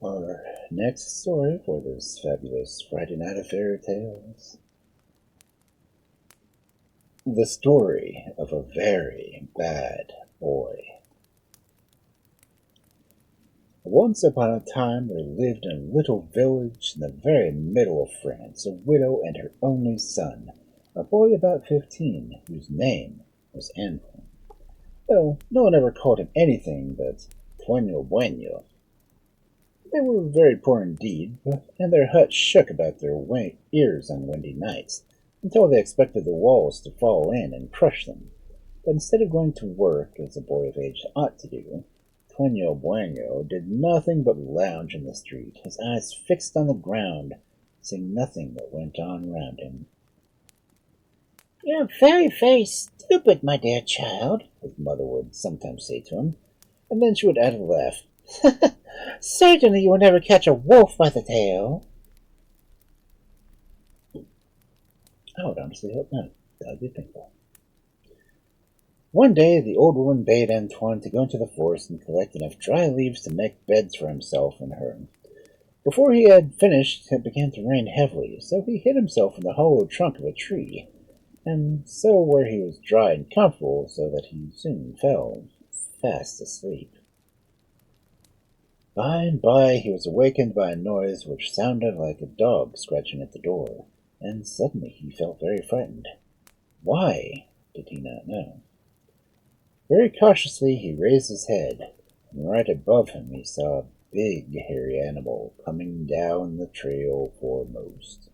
Our next story for this fabulous Friday night of fairy tales. The story of a very bad boy. Once upon a time there lived in a little village in the very middle of France a widow and her only son, a boy about 15, whose name was Antoine, though no one ever called him anything but Bueno Bueno. They were very poor indeed, and their hut shook about their ears on windy nights, until they expected the walls to fall in and crush them. But instead of going to work, as a boy of age ought to do, Bueno Bueno did nothing but lounge in the street, his eyes fixed on the ground, seeing nothing that went on round him. "You're very, very stupid, my dear child," his mother would sometimes say to him, and then she would add a laugh. "Certainly you will never catch a wolf by the tail." I would honestly hope not. That would be painful. One day the old woman bade Antoine to go into the forest and collect enough dry leaves to make beds for himself and her. Before he had finished, it began to rain heavily, so he hid himself in the hollow trunk of a tree, and so where he was dry and comfortable, so that he soon fell fast asleep. By and by he was awakened by a noise which sounded like a dog scratching at the door, and suddenly he felt very frightened. Why did he not know? Very cautiously he raised his head, and right above him he saw a big hairy animal coming down the trail foremost.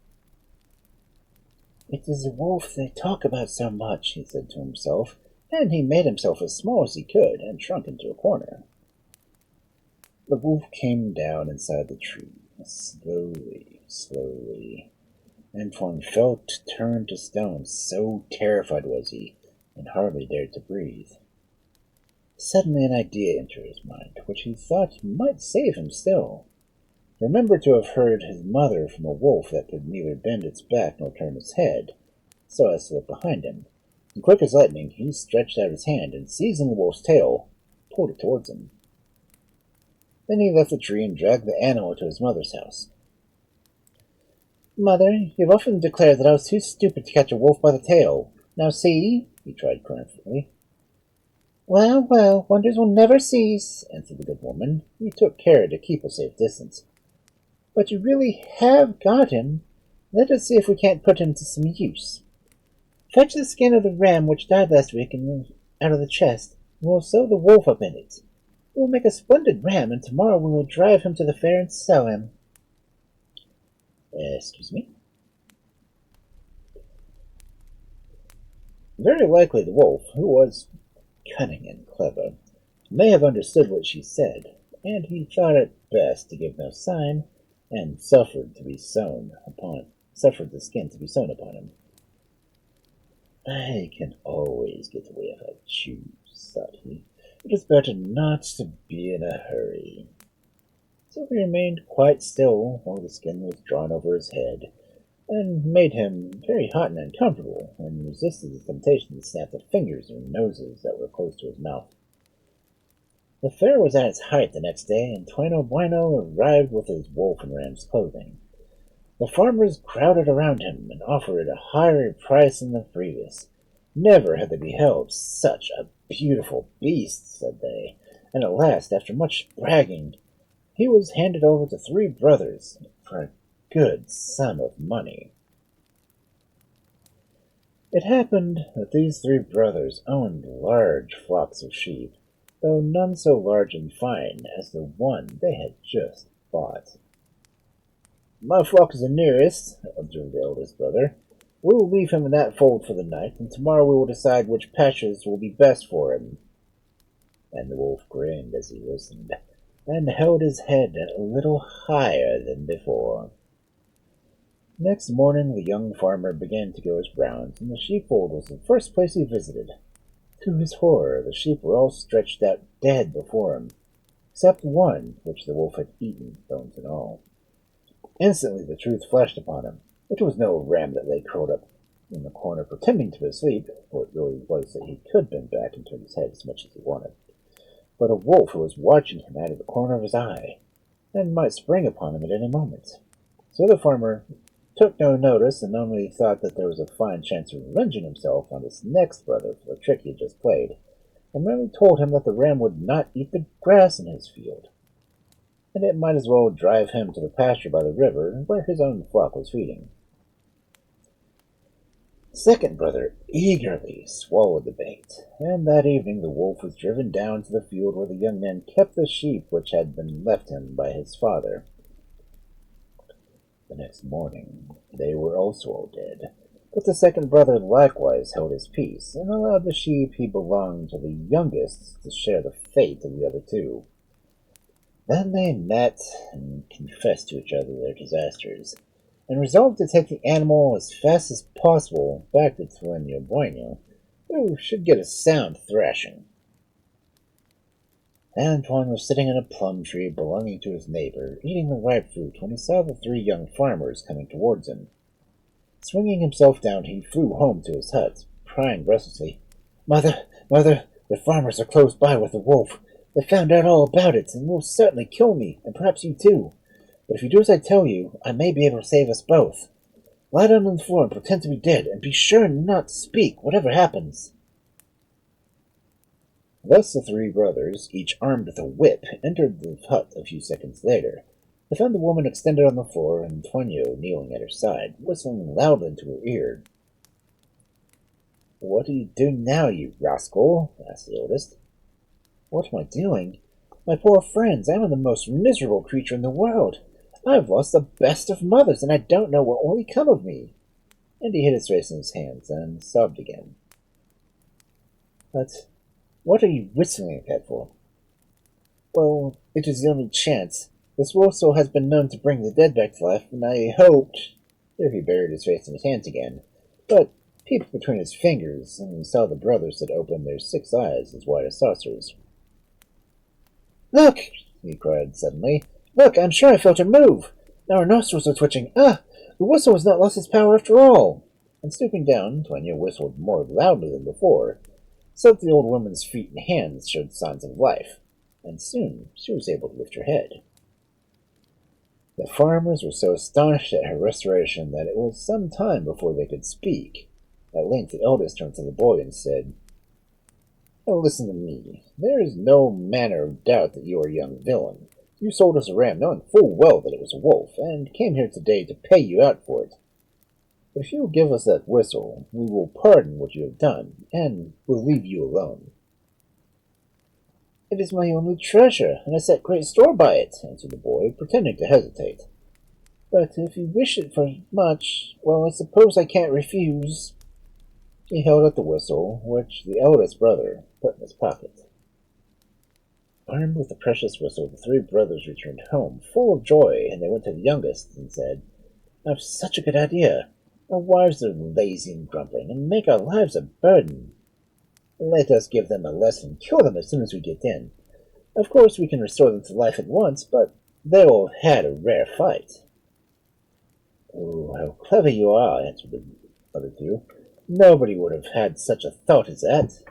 "It is the wolf they talk about so much," he said to himself, and he made himself as small as he could and shrunk into a corner. The wolf came down inside the tree, slowly, slowly. Antoine felt turned to stone, so terrified was he, and hardly dared to breathe. Suddenly an idea entered his mind, which he thought might save him still. He remembered to have heard his mother from a wolf that could neither bend its back nor turn its head, so as to look behind him, and quick as lightning he stretched out his hand, and seizing the wolf's tail, pulled it towards him. Then he left the tree and dragged the animal to his mother's house. "Mother, you've often declared that I was too stupid to catch a wolf by the tail. Now see," he tried triumphantly. "Well, well, wonders will never cease," answered the good woman, who took care to keep a safe distance. "But you really have got him. Let us see if we can't put him to some use. Fetch the skin of the ram which died last week out of the chest, and we'll sew the wolf up in it. It will make a splendid ram, and tomorrow we will drive him to the fair and sell him." Excuse me? Very likely the wolf, who was cunning and clever, may have understood what she said, and he thought it best to give no sign, and suffered the skin to be sewn upon him. "I can always get away if I choose," thought he. "It is better not to be in a hurry." So he remained quite still while the skin was drawn over his head, and made him very hot and uncomfortable, and resisted the temptation to snap the fingers and noses that were close to his mouth. The fair was at its height the next day, and Bueno Bueno arrived with his wolf in ram's clothing. The farmers crowded around him and offered a higher price than the previous. Never had they beheld such a beautiful beast, said they, and at last, after much bragging, he was handed over to 3 brothers for a good sum of money. It happened that these 3 brothers owned large flocks of sheep, though none so large and fine as the one they had just bought. "My flock is the nearest," observed the eldest brother. "We will leave him in that fold for the night, and tomorrow we will decide which pastures will be best for him." And the wolf grinned as he listened, and held his head a little higher than before. Next morning, the young farmer began to go his rounds, and the sheepfold was the first place he visited. To his horror, the sheep were all stretched out dead before him, except one, which the wolf had eaten, bones and all. Instantly the truth flashed upon him. It was no ram that lay curled up in the corner pretending to be asleep, for it really was that he could bend back and turn his head as much as he wanted, but a wolf who was watching him out of the corner of his eye, and might spring upon him at any moment. So the farmer took no notice, and only thought that there was a fine chance of revenging himself on his next brother for the trick he had just played, and merely told him that the ram would not eat the grass in his field, and it might as well drive him to the pasture by the river where his own flock was feeding. The second brother eagerly swallowed the bait, and that evening the wolf was driven down to the field where the young man kept the sheep which had been left him by his father. The next morning they were also all dead, but the second brother likewise held his peace, and allowed the sheep he belonged to the youngest to share the fate of the other two. Then they met and confessed to each other their disasters, and resolved to take the animal as fast as possible back to Tueno Bueno, who should get a sound thrashing. Antoine was sitting in a plum tree belonging to his neighbor, eating the ripe fruit, when he saw the three young farmers coming towards him. Swinging himself down, he flew home to his hut, crying restlessly, "Mother, mother, the farmers are close by with the wolf. They found out all about it, and will certainly kill me, and perhaps you too. But if you do as I tell you, I may be able to save us both. Lie down on the floor and pretend to be dead, and be sure not to speak, whatever happens." Thus the three brothers, each armed with a whip, entered the hut a few seconds later. They found the woman extended on the floor, and Antonio kneeling at her side, whistling loudly into her ear. "What are you doing now, you rascal?" asked the eldest. "What am I doing? My poor friends, I am the most miserable creature in the world. I have lost the best of mothers, and I don't know what will become of me." And he hid his face in his hands and sobbed again. "But what are you whistling like that for?" "Well, it is the only chance. This whistle has been known to bring the dead back to life, and I hoped—" Here he buried his face in his hands again, but peeped between his fingers, and saw the brothers had opened their 6 eyes as wide as saucers. "Look!" he cried suddenly. "Look, I'm sure I felt her move. Now her nostrils are twitching. Ah! The whistle has not lost its power after all." And stooping down, Toinio whistled more loudly than before, so that the old woman's feet and hands showed signs of life, and soon she was able to lift her head. The farmers were so astonished at her restoration that it was some time before they could speak. At length the eldest turned to the boy and said, "Now listen to me. There is no manner of doubt that you are a young villain. You sold us a ram, knowing full well that it was a wolf, and came here today to pay you out for it. But if you will give us that whistle, we will pardon what you have done, and will leave you alone." "It is my only treasure, and I set great store by it," answered the boy, pretending to hesitate. "But if you wish it for much, well, I suppose I can't refuse." He held out the whistle, which the eldest brother put in his pocket. Armed with the precious whistle, the 3 brothers returned home, full of joy, and they went to the youngest and said, "I've such a good idea. Our wives are lazy and grumbling, and make our lives a burden. Let us give them a lesson and kill them as soon as we get in. Of course, we can restore them to life at once, but they will have had a rare fight." "Oh, how clever you are," answered the other 2. "Nobody would have had such a thought as that."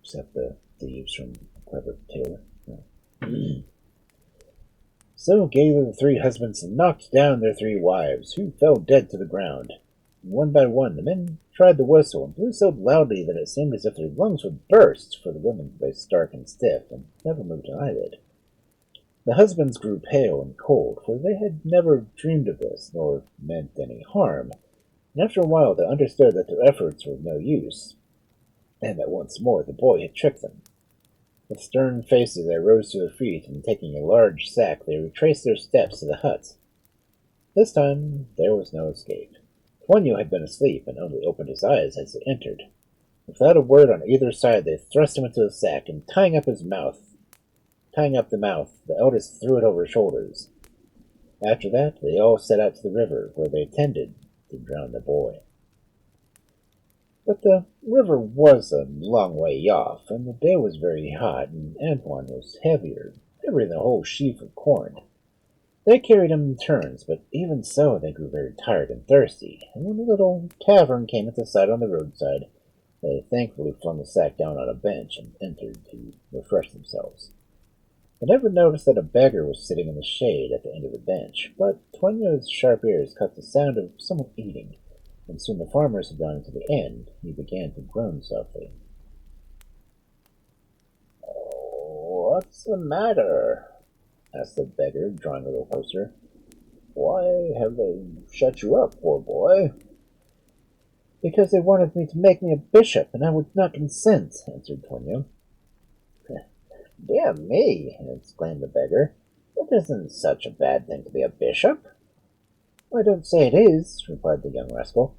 Except the thieves from Clever Taylor. So gaily the 3 husbands knocked down their 3 wives, who fell dead to the ground. One by one the men tried the whistle, and blew so loudly that it seemed as if their lungs would burst, for the women lay stark and stiff, and never moved an eyelid. The husbands grew pale and cold, for they had never dreamed of this, nor meant any harm, and after a while they understood that their efforts were of no use, and that once more the boy had tricked them. With stern faces they rose to their feet, and taking a large sack they retraced their steps to the hut. This time there was no escape. Tuenyo had been asleep, and only opened his eyes as they entered. Without a word on either side they thrust him into the sack, and tying up the mouth, the eldest threw it over his shoulders. After that, they all set out to the river, where they intended to drown the boy. But the river was a long way off, and the day was very hot, and Antoine was heavier than the whole sheaf of corn. They carried him in turns, but even so they grew very tired and thirsty, and when a little tavern came into sight on the roadside, they thankfully flung the sack down on a bench and entered to refresh themselves. I never noticed that a beggar was sitting in the shade at the end of the bench, but Toigneau's sharp ears caught the sound of someone eating, and soon the farmers had gone to the inn. He began to groan softly. "Oh, what's the matter?" asked the beggar, drawing a little closer. "Why have they shut you up, poor boy?" "Because they wanted me to make me a bishop, and I would not consent," answered Toigneau. "Dear me!" exclaimed the beggar. "It isn't such a bad thing to be a bishop." "I don't say it is," replied the young rascal,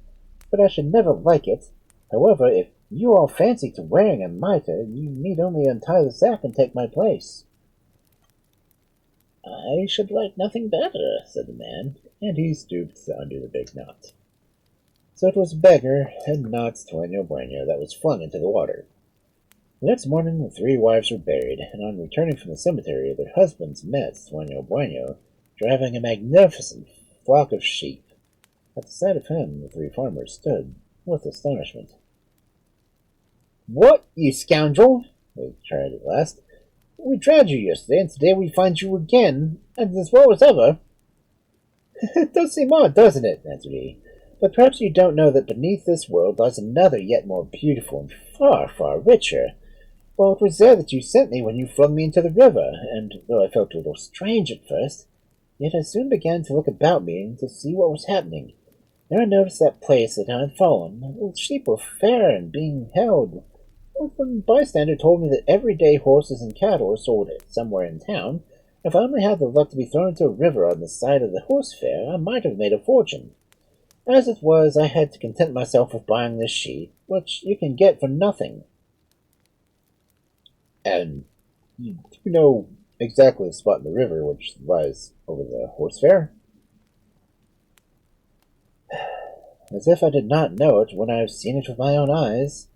"but I should never like it. However, if you all fancy to wearing a mitre, you need only untie the sack and take my place." "I should like nothing better," said the man, and he stooped to undo the big knot. So it was a beggar, and not Toigneau Bueno, that was flung into the water. The next morning the three wives were buried, and on returning from the cemetery their husbands met Toigneau Bueno driving a magnificent flock of sheep. At the sight of him the three farmers stood with astonishment. "What, you scoundrel!" they cried at last. "We tried you yesterday, and today we find you again, and as well as ever." "It does seem odd, doesn't it?" answered he. "But perhaps you don't know that beneath this world lies another yet more beautiful and far, far richer. Well, it was there that you sent me when you flung me into the river, and though I felt a little strange at first, yet I soon began to look about me and to see what was happening. Then I noticed that place that I had fallen. The sheep were fair and being held. One bystander told me that every day horses and cattle were sold somewhere in town. If I only had the luck to be thrown into a river on the side of the horse fair, I might have made a fortune. As it was, I had to content myself with buying this sheep, which you can get for nothing." "And you do know exactly the spot in the river which lies over the horse fair?" "As if I did not know it when I have seen it with my own eyes."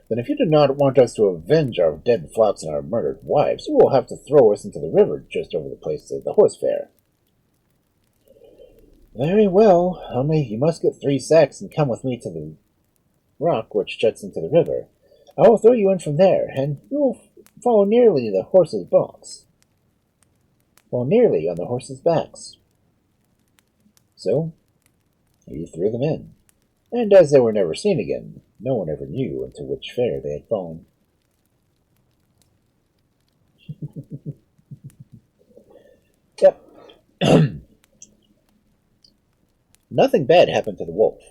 "Then if you do not want us to avenge our dead flocks and our murdered wives, you will have to throw us into the river just over the place of the horse fair." "Very well, only you must get 3 sacks and come with me to the rock which juts into the river. I will throw you in from there, and you will fall nearly the horses' backs. Fall nearly on the horses' backs." So he threw them in, and as they were never seen again, no one ever knew into which fair they had fallen. Yep. Nothing bad happened to the wolf.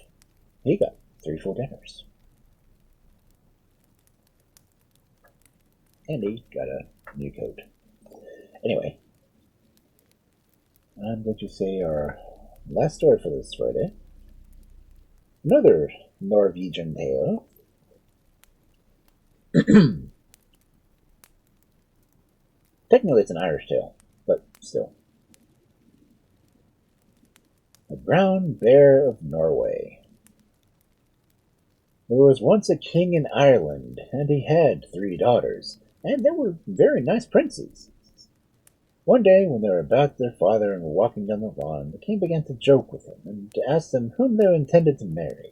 He got 3 full dinners. And he got a new coat. Anyway, I'm going to say our last story for this Friday. Another Norwegian tale. Technically it's an Irish tale, but still. The Brown Bear of Norway. There was once a king in Ireland, and he had 3 daughters, and they were very nice princes. One day, when they were about their father and were walking down the lawn, the king began to joke with them, and to ask them whom they intended to marry.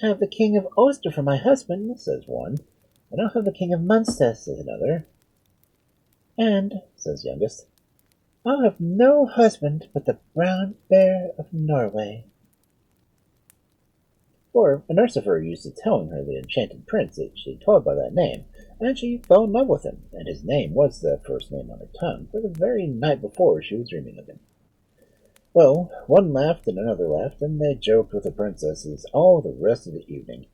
"I have the king of Ulster for my husband," says one. "And I'll have the king of Munster," says another. "And," says youngest, "I'll have no husband but the Brown Bear of Norway." For a nurse of her used to telling her the enchanted prince that she called by that name, and she fell in love with him, and his name was the first name on her tongue, for the very night before she was dreaming of him. Well, one laughed and another laughed, and they joked with the princesses all the rest of the evening.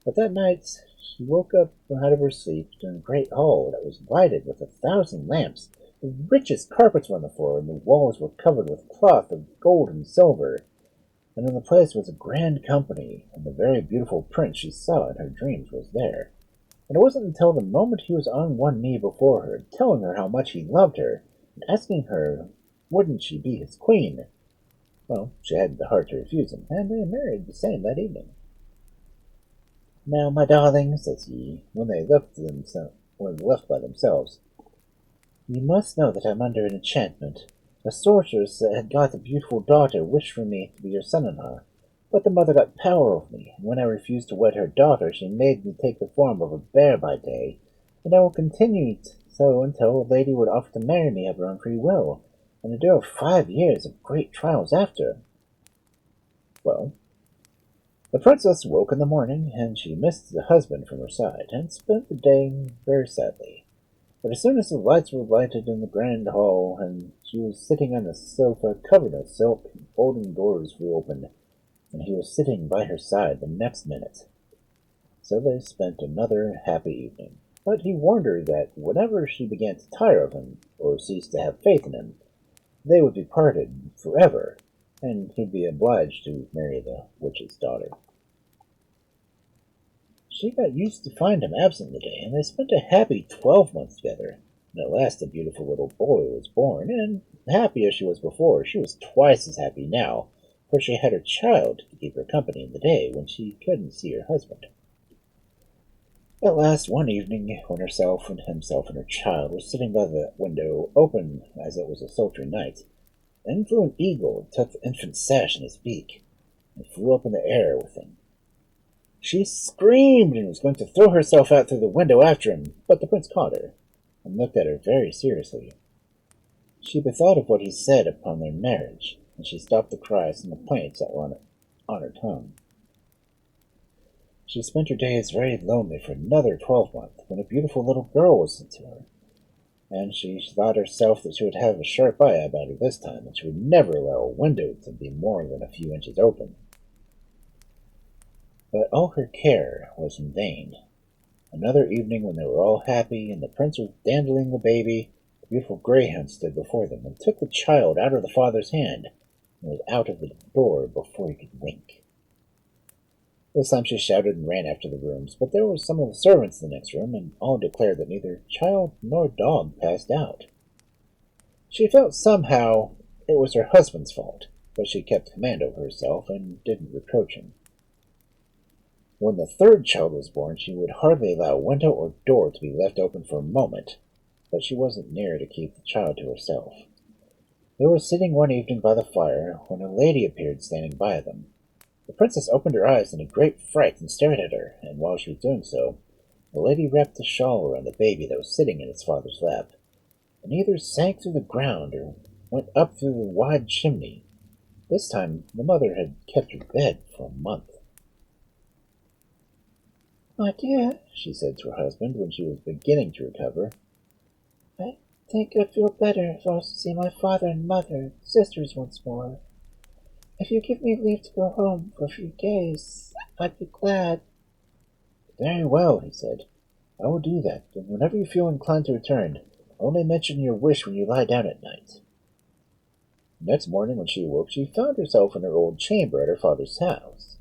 But that night she woke up out of her sleep in a great hall that was lighted with 1,000 lamps. The richest carpets were on the floor, and the walls were covered with cloth of gold and silver. And in the place was a grand company, and the very beautiful prince she saw in her dreams was there. And it wasn't until the moment he was on one knee before her, telling her how much he loved her, asking her wouldn't she be his queen. Well, she hadn't the heart to refuse him, and they married the same that evening. "Now, my darling," says he, when they left by themselves, "you must know that I'm under an enchantment. A sorceress that had got a beautiful daughter wished for me to be your son-in-law, but the mother got power over me, and when I refused to wed her daughter, she made me take the form of a bear by day, and I will continue so until a lady would offer to marry me of her own free will, and endure 5 years of great trials after." Well, the princess woke in the morning, and she missed the husband from her side, and spent the day very sadly. But as soon as the lights were lighted in the grand hall, and she was sitting on the sofa covered in silk, folding doors flew open, and he was sitting by her side the next minute. So they spent another happy evening. But he warned her that whenever she began to tire of him, or ceased to have faith in him, they would be parted forever, and he'd be obliged to marry the witch's daughter. She got used to find him absent the day, and they spent a happy 12 months together. And at last a beautiful little boy was born, and happy as she was before, she was twice as happy now, for she had her child to keep her company in the day when she couldn't see her husband. At last, one evening, when herself and himself and her child were sitting by the window, open as it was a sultry night, in flew an eagle and took the infant's sash in his beak, and flew up in the air with him. She screamed and was going to throw herself out through the window after him, but the prince caught her, and looked at her very seriously. She bethought of what he said upon their marriage, and she stopped the cries and complaints that were on her tongue. She spent her days very lonely for another 12 months, when a beautiful little girl was sent to her, and she thought herself that she would have a sharp eye about her this time, and she would never allow a window to be more than a few inches open. But all her care was in vain. Another evening, when they were all happy, and the prince was dandling the baby, the beautiful greyhound stood before them, and took the child out of the father's hand, and was out of the door before he could wink. This time she shouted and ran after the rooms, but there were some of the servants in the next room, and all declared that neither child nor dog passed out. She felt somehow it was her husband's fault, but she kept command over herself, and didn't reproach him. When the third child was born, she would hardly allow window or door to be left open for a moment, but she wasn't near to keep the child to herself. They were sitting one evening by the fire, when a lady appeared standing by them. The princess opened her eyes in a great fright and stared at her, and while she was doing so, the lady wrapped a shawl around the baby that was sitting in its father's lap, and either sank through the ground or went up through the wide chimney. This time the mother had kept her bed for a month. "My dear," she said to her husband when she was beginning to recover, "I think I'd feel better if I was to see my father and mother and sisters once more. If you give me leave to go home for a few days, I'd be glad." "Very well," he said. "I will do that, and whenever you feel inclined to return, only mention your wish when you lie down at night." Next morning, when she awoke, she found herself in her old chamber at her father's house.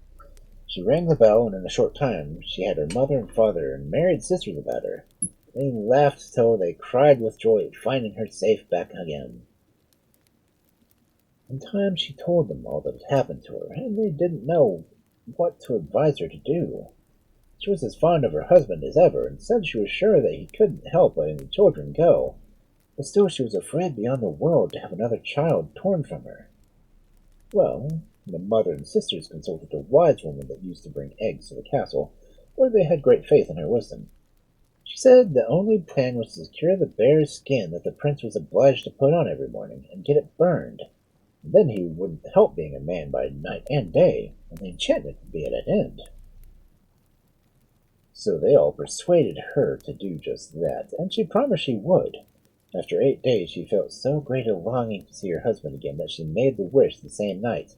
She rang the bell, and in a short time she had her mother and father and married sisters about her. They laughed till they cried with joy at finding her safe back again. In time she told them all that had happened to her, and they didn't know what to advise her to do. She was as fond of her husband as ever, and said she was sure that he couldn't help letting the children go, but still she was afraid beyond the world to have another child torn from her. Well, the mother and sisters consulted a wise woman that used to bring eggs to the castle, where they had great faith in her wisdom. She said the only plan was to secure the bear's skin that the prince was obliged to put on every morning, and get it burned. And then he wouldn't help being a man by night and day, and the enchantment would be at an end. So they all persuaded her to do just that, and she promised she would. After 8 days she felt so great a longing to see her husband again that she made the wish the same night.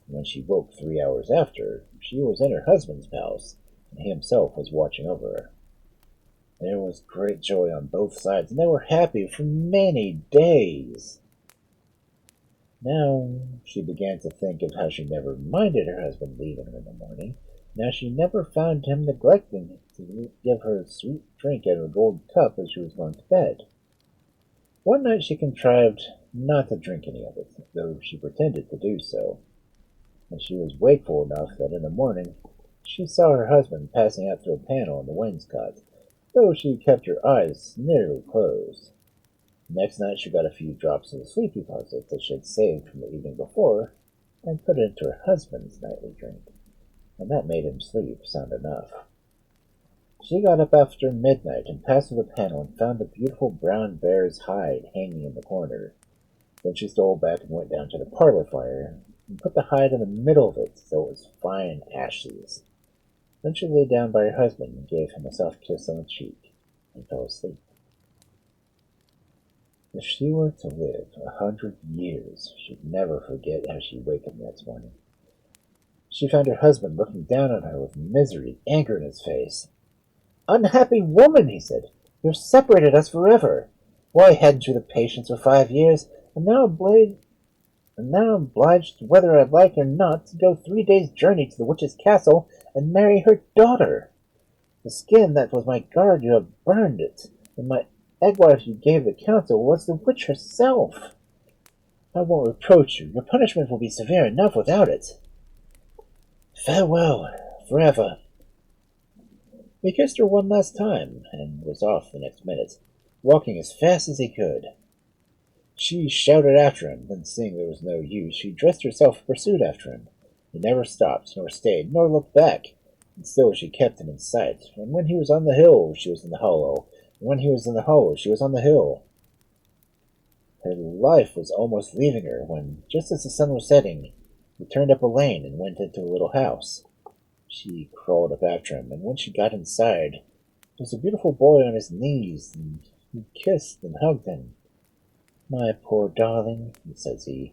When she woke 3 hours after, she was in her husband's palace, and he himself was watching over her. There was great joy on both sides, and they were happy for many days. Now she began to think of how she never minded her husband leaving her in the morning. Now she never found him neglecting to give her a sweet drink out of a gold cup as she was going to bed. One night she contrived not to drink any of it, though she pretended to do so, and she was wakeful enough that in the morning she saw her husband passing out through a panel in the wainscot, though she kept her eyes nearly closed. Next night she got a few drops of the sleep deposit that she had saved from the evening before and put it into her husband's nightly drink, and that made him sleep sound enough. She got up after midnight and passed through the panel and found the beautiful brown bear's hide hanging in the corner. Then she stole back and went down to the parlor fire and put the hide in the middle of it so it was fine ashes. Then she lay down by her husband and gave him a soft kiss on the cheek and fell asleep. If she were to live 100 years, she'd never forget how she wakened the next morning. She found her husband looking down on her with misery, anger in his face. "Unhappy woman," he said, "you've separated us forever. Why hadn't you the patience for 5 years, and now I'm obliged, whether I like or not, to go 3 days' journey to the witch's castle and marry her daughter. The skin that was my guard you have burned it, and my egg-wife you gave the council was the witch herself. I won't reproach you. Your punishment will be severe enough without it. Farewell, forever." He kissed her one last time, and was off the next minute, walking as fast as he could. She shouted after him, then seeing there was no use, she dressed herself and pursued after him. He never stopped, nor stayed, nor looked back, and still she kept him in sight, and when he was on the hill, she was in the hollow, and when he was in the hollow, she was on the hill. Her life was almost leaving her, when, just as the sun was setting, he turned up a lane and went into a little house. She crawled up after him, and when she got inside, there was a beautiful boy on his knees, and he kissed and hugged him. "My poor darling," says he,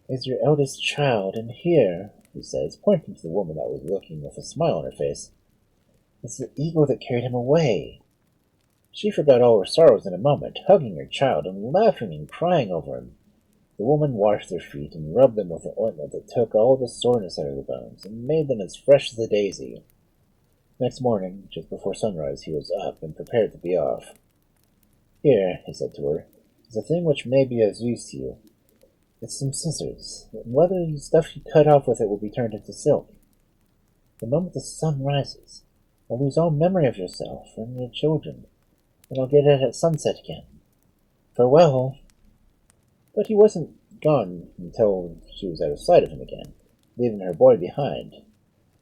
"is your eldest child, and here," he says, pointing to the woman that was looking with a smile on her face, "is the eagle that carried him away." She forgot all her sorrows in a moment, hugging her child and laughing and crying over him. The woman washed their feet and rubbed them with an ointment that took all the soreness out of the bones and made them as fresh as a daisy. Next morning, just before sunrise, he was up and prepared to be off. "Here," he said to her, "is a thing which may be of use to you. It's some scissors. Whether the stuff you cut off with it will be turned into silk. The moment the sun rises, I'll lose all memory of yourself and your children, and I'll get it at sunset again. Farewell." But he wasn't gone until she was out of sight of him again, leaving her boy behind. It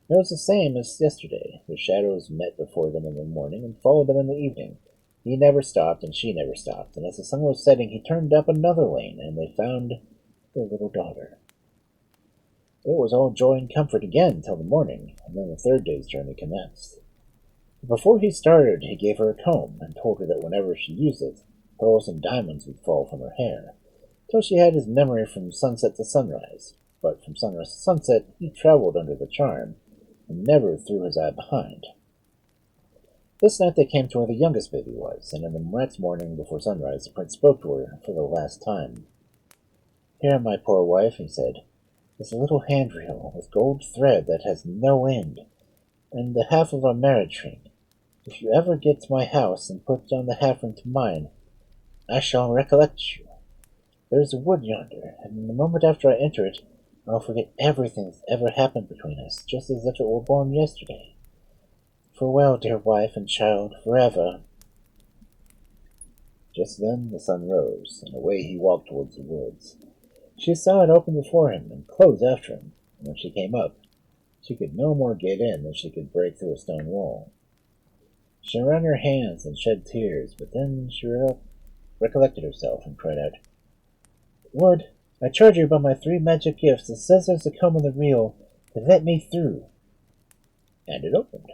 was the same as yesterday. The shadows met before them in the morning and followed them in the evening. He never stopped, and she never stopped, and as the sun was setting, he turned up another lane, and they found their little daughter. It was all joy and comfort again till the morning, and then the 3rd day's journey commenced. But before he started, he gave her a comb, and told her that whenever she used it, pearls and diamonds would fall from her hair, till she had his memory from sunset to sunrise. But from sunrise to sunset, he traveled under the charm, and never threw his eye behind. This night they came to where the youngest baby was, and in the next morning before sunrise the prince spoke to her for the last time. "Here, my poor wife," he said, "is a little hand-reel with gold thread that has no end, and the half of our marriage ring. If you ever get to my house and put down the half ring to mine, I shall recollect you. There is a wood yonder, and in the moment after I enter it, I'll forget everything that's ever happened between us, just as if it were born yesterday. Farewell, dear wife and child, forever." Just then the sun rose, and away he walked towards the woods. She saw it open before him, and close after him, and when she came up, she could no more get in than she could break through a stone wall. She wrung her hands and shed tears, but then she recollected herself and cried out, "Wood, I charge you by my 3 magic gifts, the scissors, the comb, and the reel, to let me through." And it opened,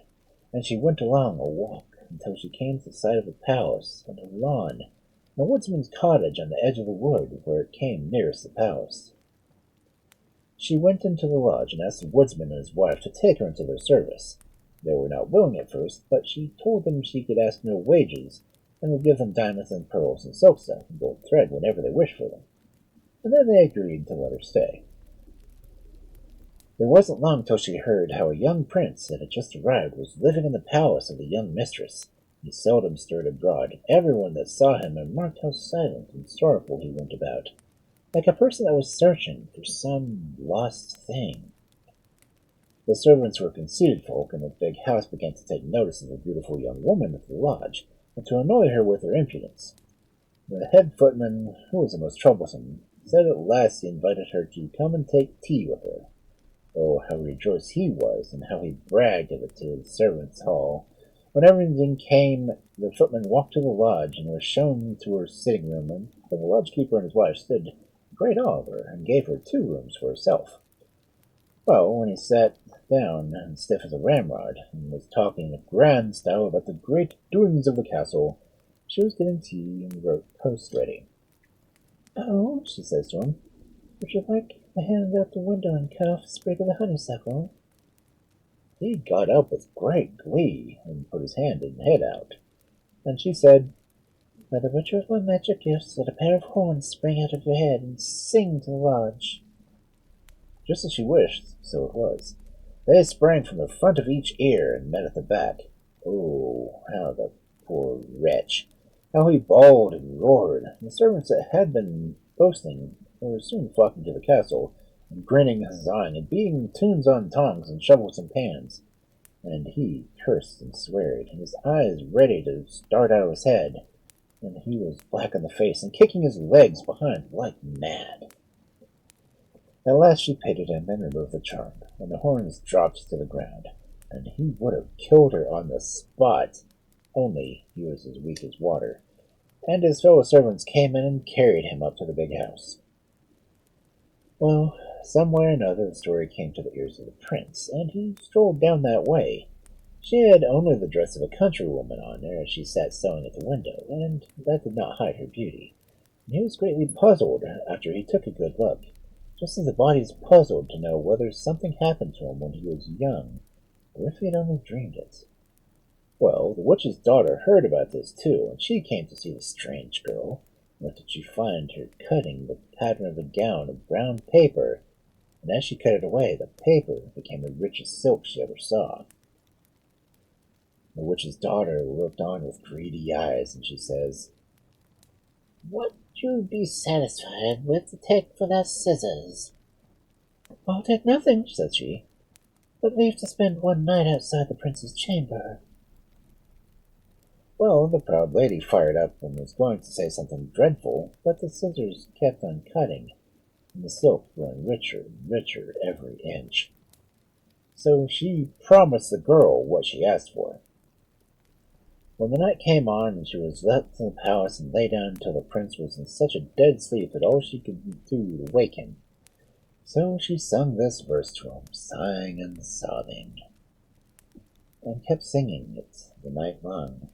and she went along a walk until she came to the side of a palace and a lawn, and a woodsman's cottage on the edge of the wood where it came nearest the palace. She went into the lodge and asked the woodsman and his wife to take her into their service. They were not willing at first, but she told them she could ask no wages, and would give them diamonds and pearls and silk stuff and gold thread whenever they wished for them, and then they agreed to let her stay. It wasn't long till she heard how a young prince that had just arrived was living in the palace of the young mistress, He seldom stirred abroad. Everyone that saw him remarked how silent and sorrowful he went about, like a person that was searching for some lost thing. The servants were conceited folk, and the big house began to take notice of the beautiful young woman at the lodge, and to annoy her with her impudence. The head footman, who was the most troublesome, said at last he invited her to come and take tea with her. Oh, how rejoiced he was, and how he bragged of it to the servants' hall. When everything came, the footman walked to the lodge, and was shown to her sitting room, and the lodgekeeper and his wife stood in great awe of her, and gave her 2 rooms for herself. Well, when he sat down, and stiff as a ramrod, and was talking in a grand style about the great doings of the castle, she was getting tea and wrote post ready. "Oh," she says to him, "would you like my hand out the window and cut off a sprig of the honeysuckle?" He got up with great glee, and put his hand and head out. And she said, "By the virtue of my magic gifts, let a pair of horns spring out of your head and sing to the lodge." Just as she wished, so it was. They sprang from the front of each ear and met at the back. Oh, how the poor wretch! How he bawled and roared! The servants that had been boasting were soon flocking to the castle, and grinning and huzzahing, and beating tunes on tongs and shovels and pans. And he cursed and sweared, and his eyes ready to start out of his head, and he was black in the face, and kicking his legs behind like mad. At last she pitied him and removed the charm, and the horns dropped to the ground, and he would have killed her on the spot, only he was as weak as water, and his fellow servants came in and carried him up to the big house. Well, some way or another the story came to the ears of the prince, and he strolled down that way. She had only the dress of a countrywoman on there as she sat sewing at the window, and that did not hide her beauty. And he was greatly puzzled after he took a good look, just as the body is puzzled to know whether something happened to him when he was young, or if he had only dreamed it. Well, the witch's daughter heard about this too, and she came to see the strange girl. What did she find her cutting the pattern of a gown of brown paper, and as she cut it away, the paper became the richest silk she ever saw. The witch's daughter looked on with greedy eyes, and she says, "What would you be satisfied with to take for that scissors?" "I'll take nothing," said she, "but leave to spend one night outside the prince's chamber." Well, the proud lady fired up and was going to say something dreadful, but the scissors kept on cutting, and the silk growing richer and richer every inch. So she promised the girl what she asked for. When the night came on, and she was left in the palace and lay down until the prince was in such a dead sleep that all she could do to wake him. So she sung this verse to him, sighing and sobbing, and kept singing it the night long.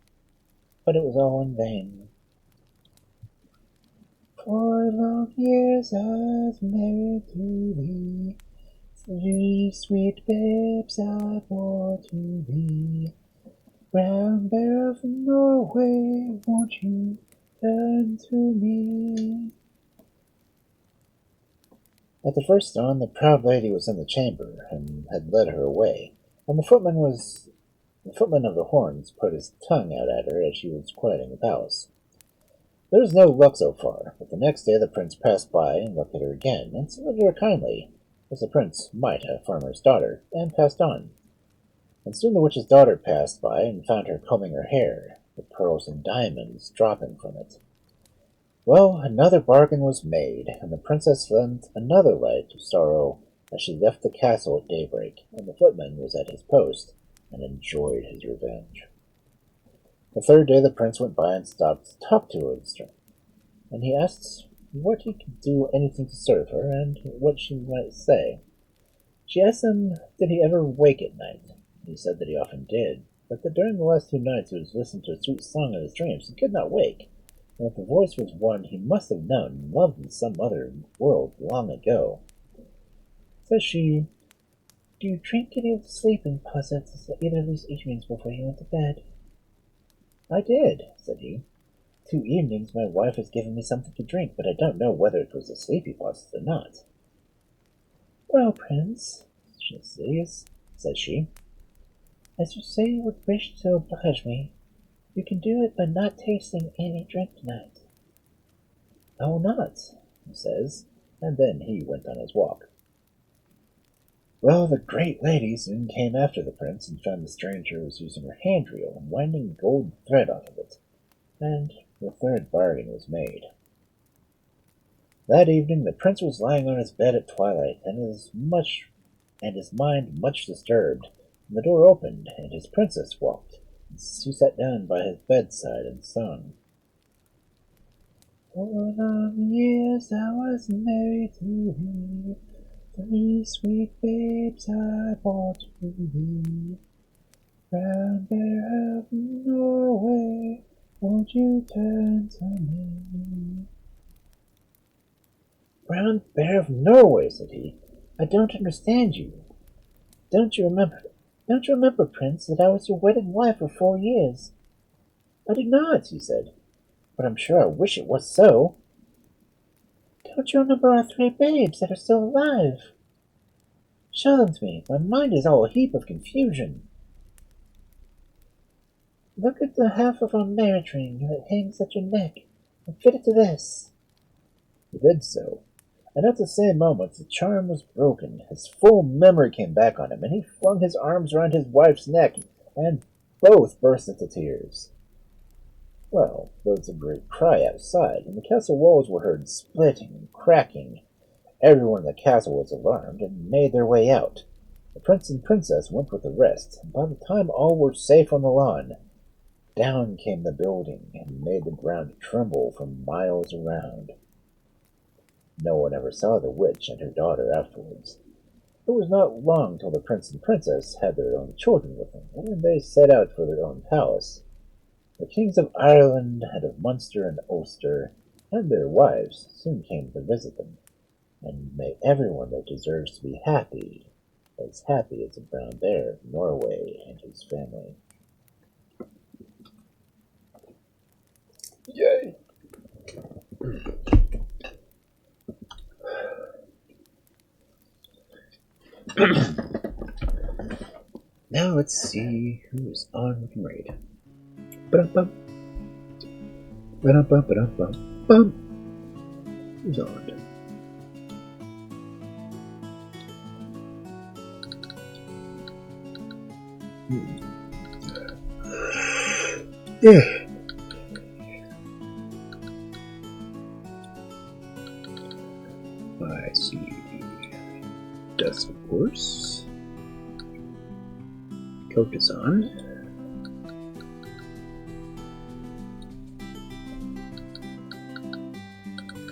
But it was all in vain. "For long years I've married to thee, 3 sweet babes I bore to thee. Brown bear of Norway, won't you turn to me?" At the first dawn, the proud lady was in the chamber, and had led her away, and the footman of the horns put his tongue out at her as she was quitting the palace. There was no luck so far, but the next day the prince passed by and looked at her again, and saluted her kindly, as a prince might a farmer's daughter, and passed on. And soon the witch's daughter passed by and found her combing her hair, the pearls and diamonds dropping from it. Well, another bargain was made, and the princess lent another light to sorrow as she left the castle at daybreak, and the footman was at his post, and enjoyed his revenge. The third day the prince went by and stopped to talk to her, and he asked what he could do anything to serve her, and what she might say. She asked him did he ever wake at night. He said that he often did, but that during the last 2 nights he was listening to a sweet song in his dreams and could not wake, and that the voice was one he must have known and loved in some other world long ago. Says she, "Do you drink any of the sleeping possets either of these evenings before you went to bed?" "I did," said he. 2 evenings my wife has given me something to drink, but I don't know whether it was a sleepy posset or not." "Well, Prince," says she, "as you say you would wish to oblige me, You can do it by not tasting any drink tonight. I will not, he says, and then he went on his walk. Well, the great lady soon came after the prince and found the stranger was using her hand reel and winding gold thread off of it, and the third bargain was made. That evening the prince was lying on his bed at twilight, and his mind much disturbed, when the door opened, and his princess walked. She sat down by his bedside and sung. For long years I was married to thee, 3 sweet babes I bore to thee. Brown bear of Norway, won't you turn to me? Brown bear of Norway, said he, I don't understand you. Don't you remember, Prince, that I was your wedded wife for 4 years? I do not, he said, but I'm sure I wish it was so. Don't you remember our 3 babes that are still alive? Show them to me. My mind is all a heap of confusion. Look at the half of our marriage ring that hangs at your neck, and fit it to this. He did so, and at the same moment the charm was broken. His full memory came back on him, and he flung his arms around his wife's neck, and both burst into tears. Well, there was a great cry outside, and the castle walls were heard splitting and cracking. Everyone in the castle was alarmed, and made their way out. The prince and princess went with the rest, and by the time all were safe on the lawn, down came the building, and made the ground tremble for miles around. No one ever saw the witch and her daughter afterwards. It was not long till the prince and princess had their own children with them, and then they set out for their own palace. The kings of Ireland and of Munster and Ulster, and their wives, soon came to visit them, and may everyone that deserves to be happy as a brown bear of Norway and his family. Yay! Now let's see who's on with the raid. Ba-dum-bum. Ba-dum-bum-ba-dum-bum. Who's on? Yeah. I see. Dust, of course. Coat is on.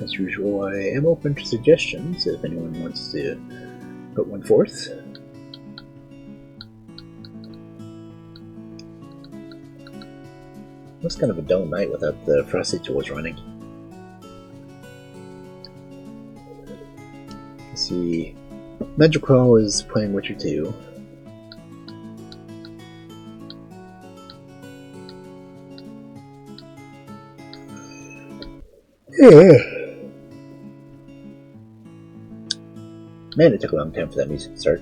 As usual, I am open to suggestions if anyone wants to put one forth. It was kind of a dull night without the frosty tools running. Let's see. Magic Crawl is playing Witcher 2. Man, it took a long time for that music to start.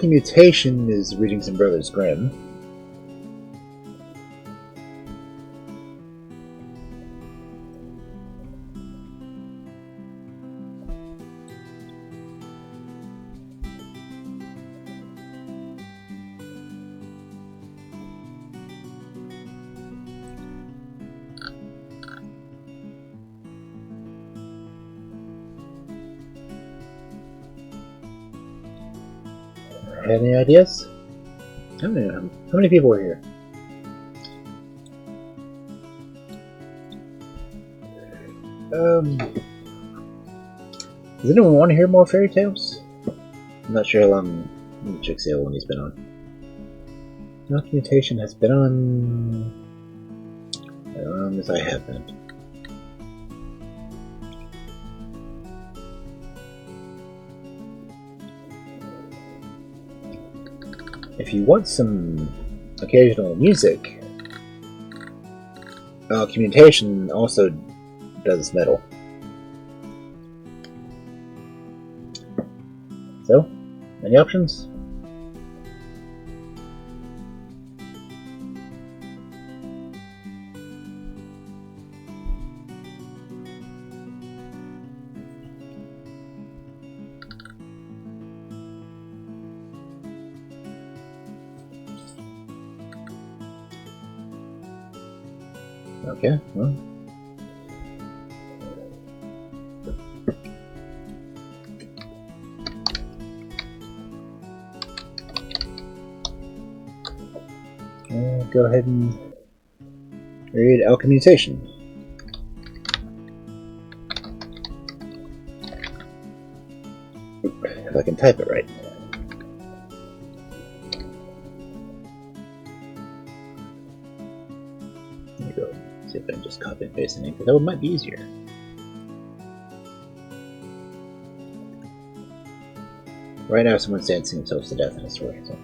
Mutation is reading some Brothers Grimm. Any ideas? How many people are here? Does anyone want to hear more fairy tales? I'm not sure how long. Let me check see how long he's been on. Mutation has been on as long as I have been. If you want some occasional music, Communication also does metal. So, any options? Okay, well. Go ahead and read Alchemization. If I can type it right. Let me go see if I can just copy and paste the name, because that might be easier. Right now, someone's dancing themselves to death in a story. So.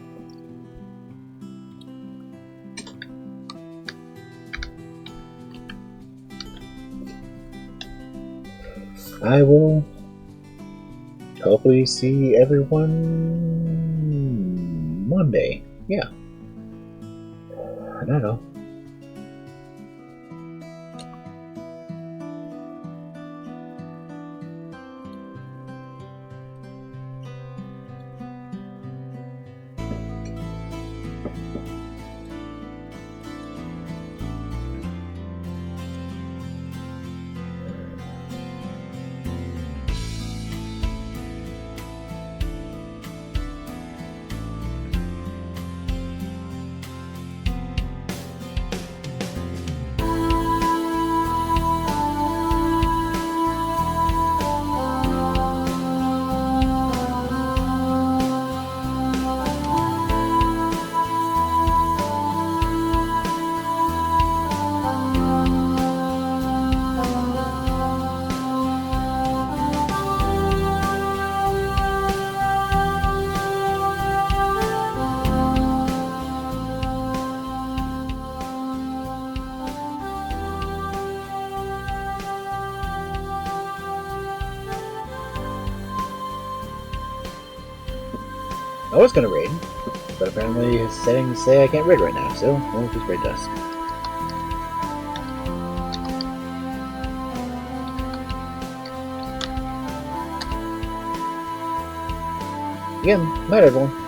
I will hopefully see everyone Monday. Yeah. I don't know. I was gonna raid, but apparently his settings say I can't raid right now, so we'll just raid dust. Again, night everyone.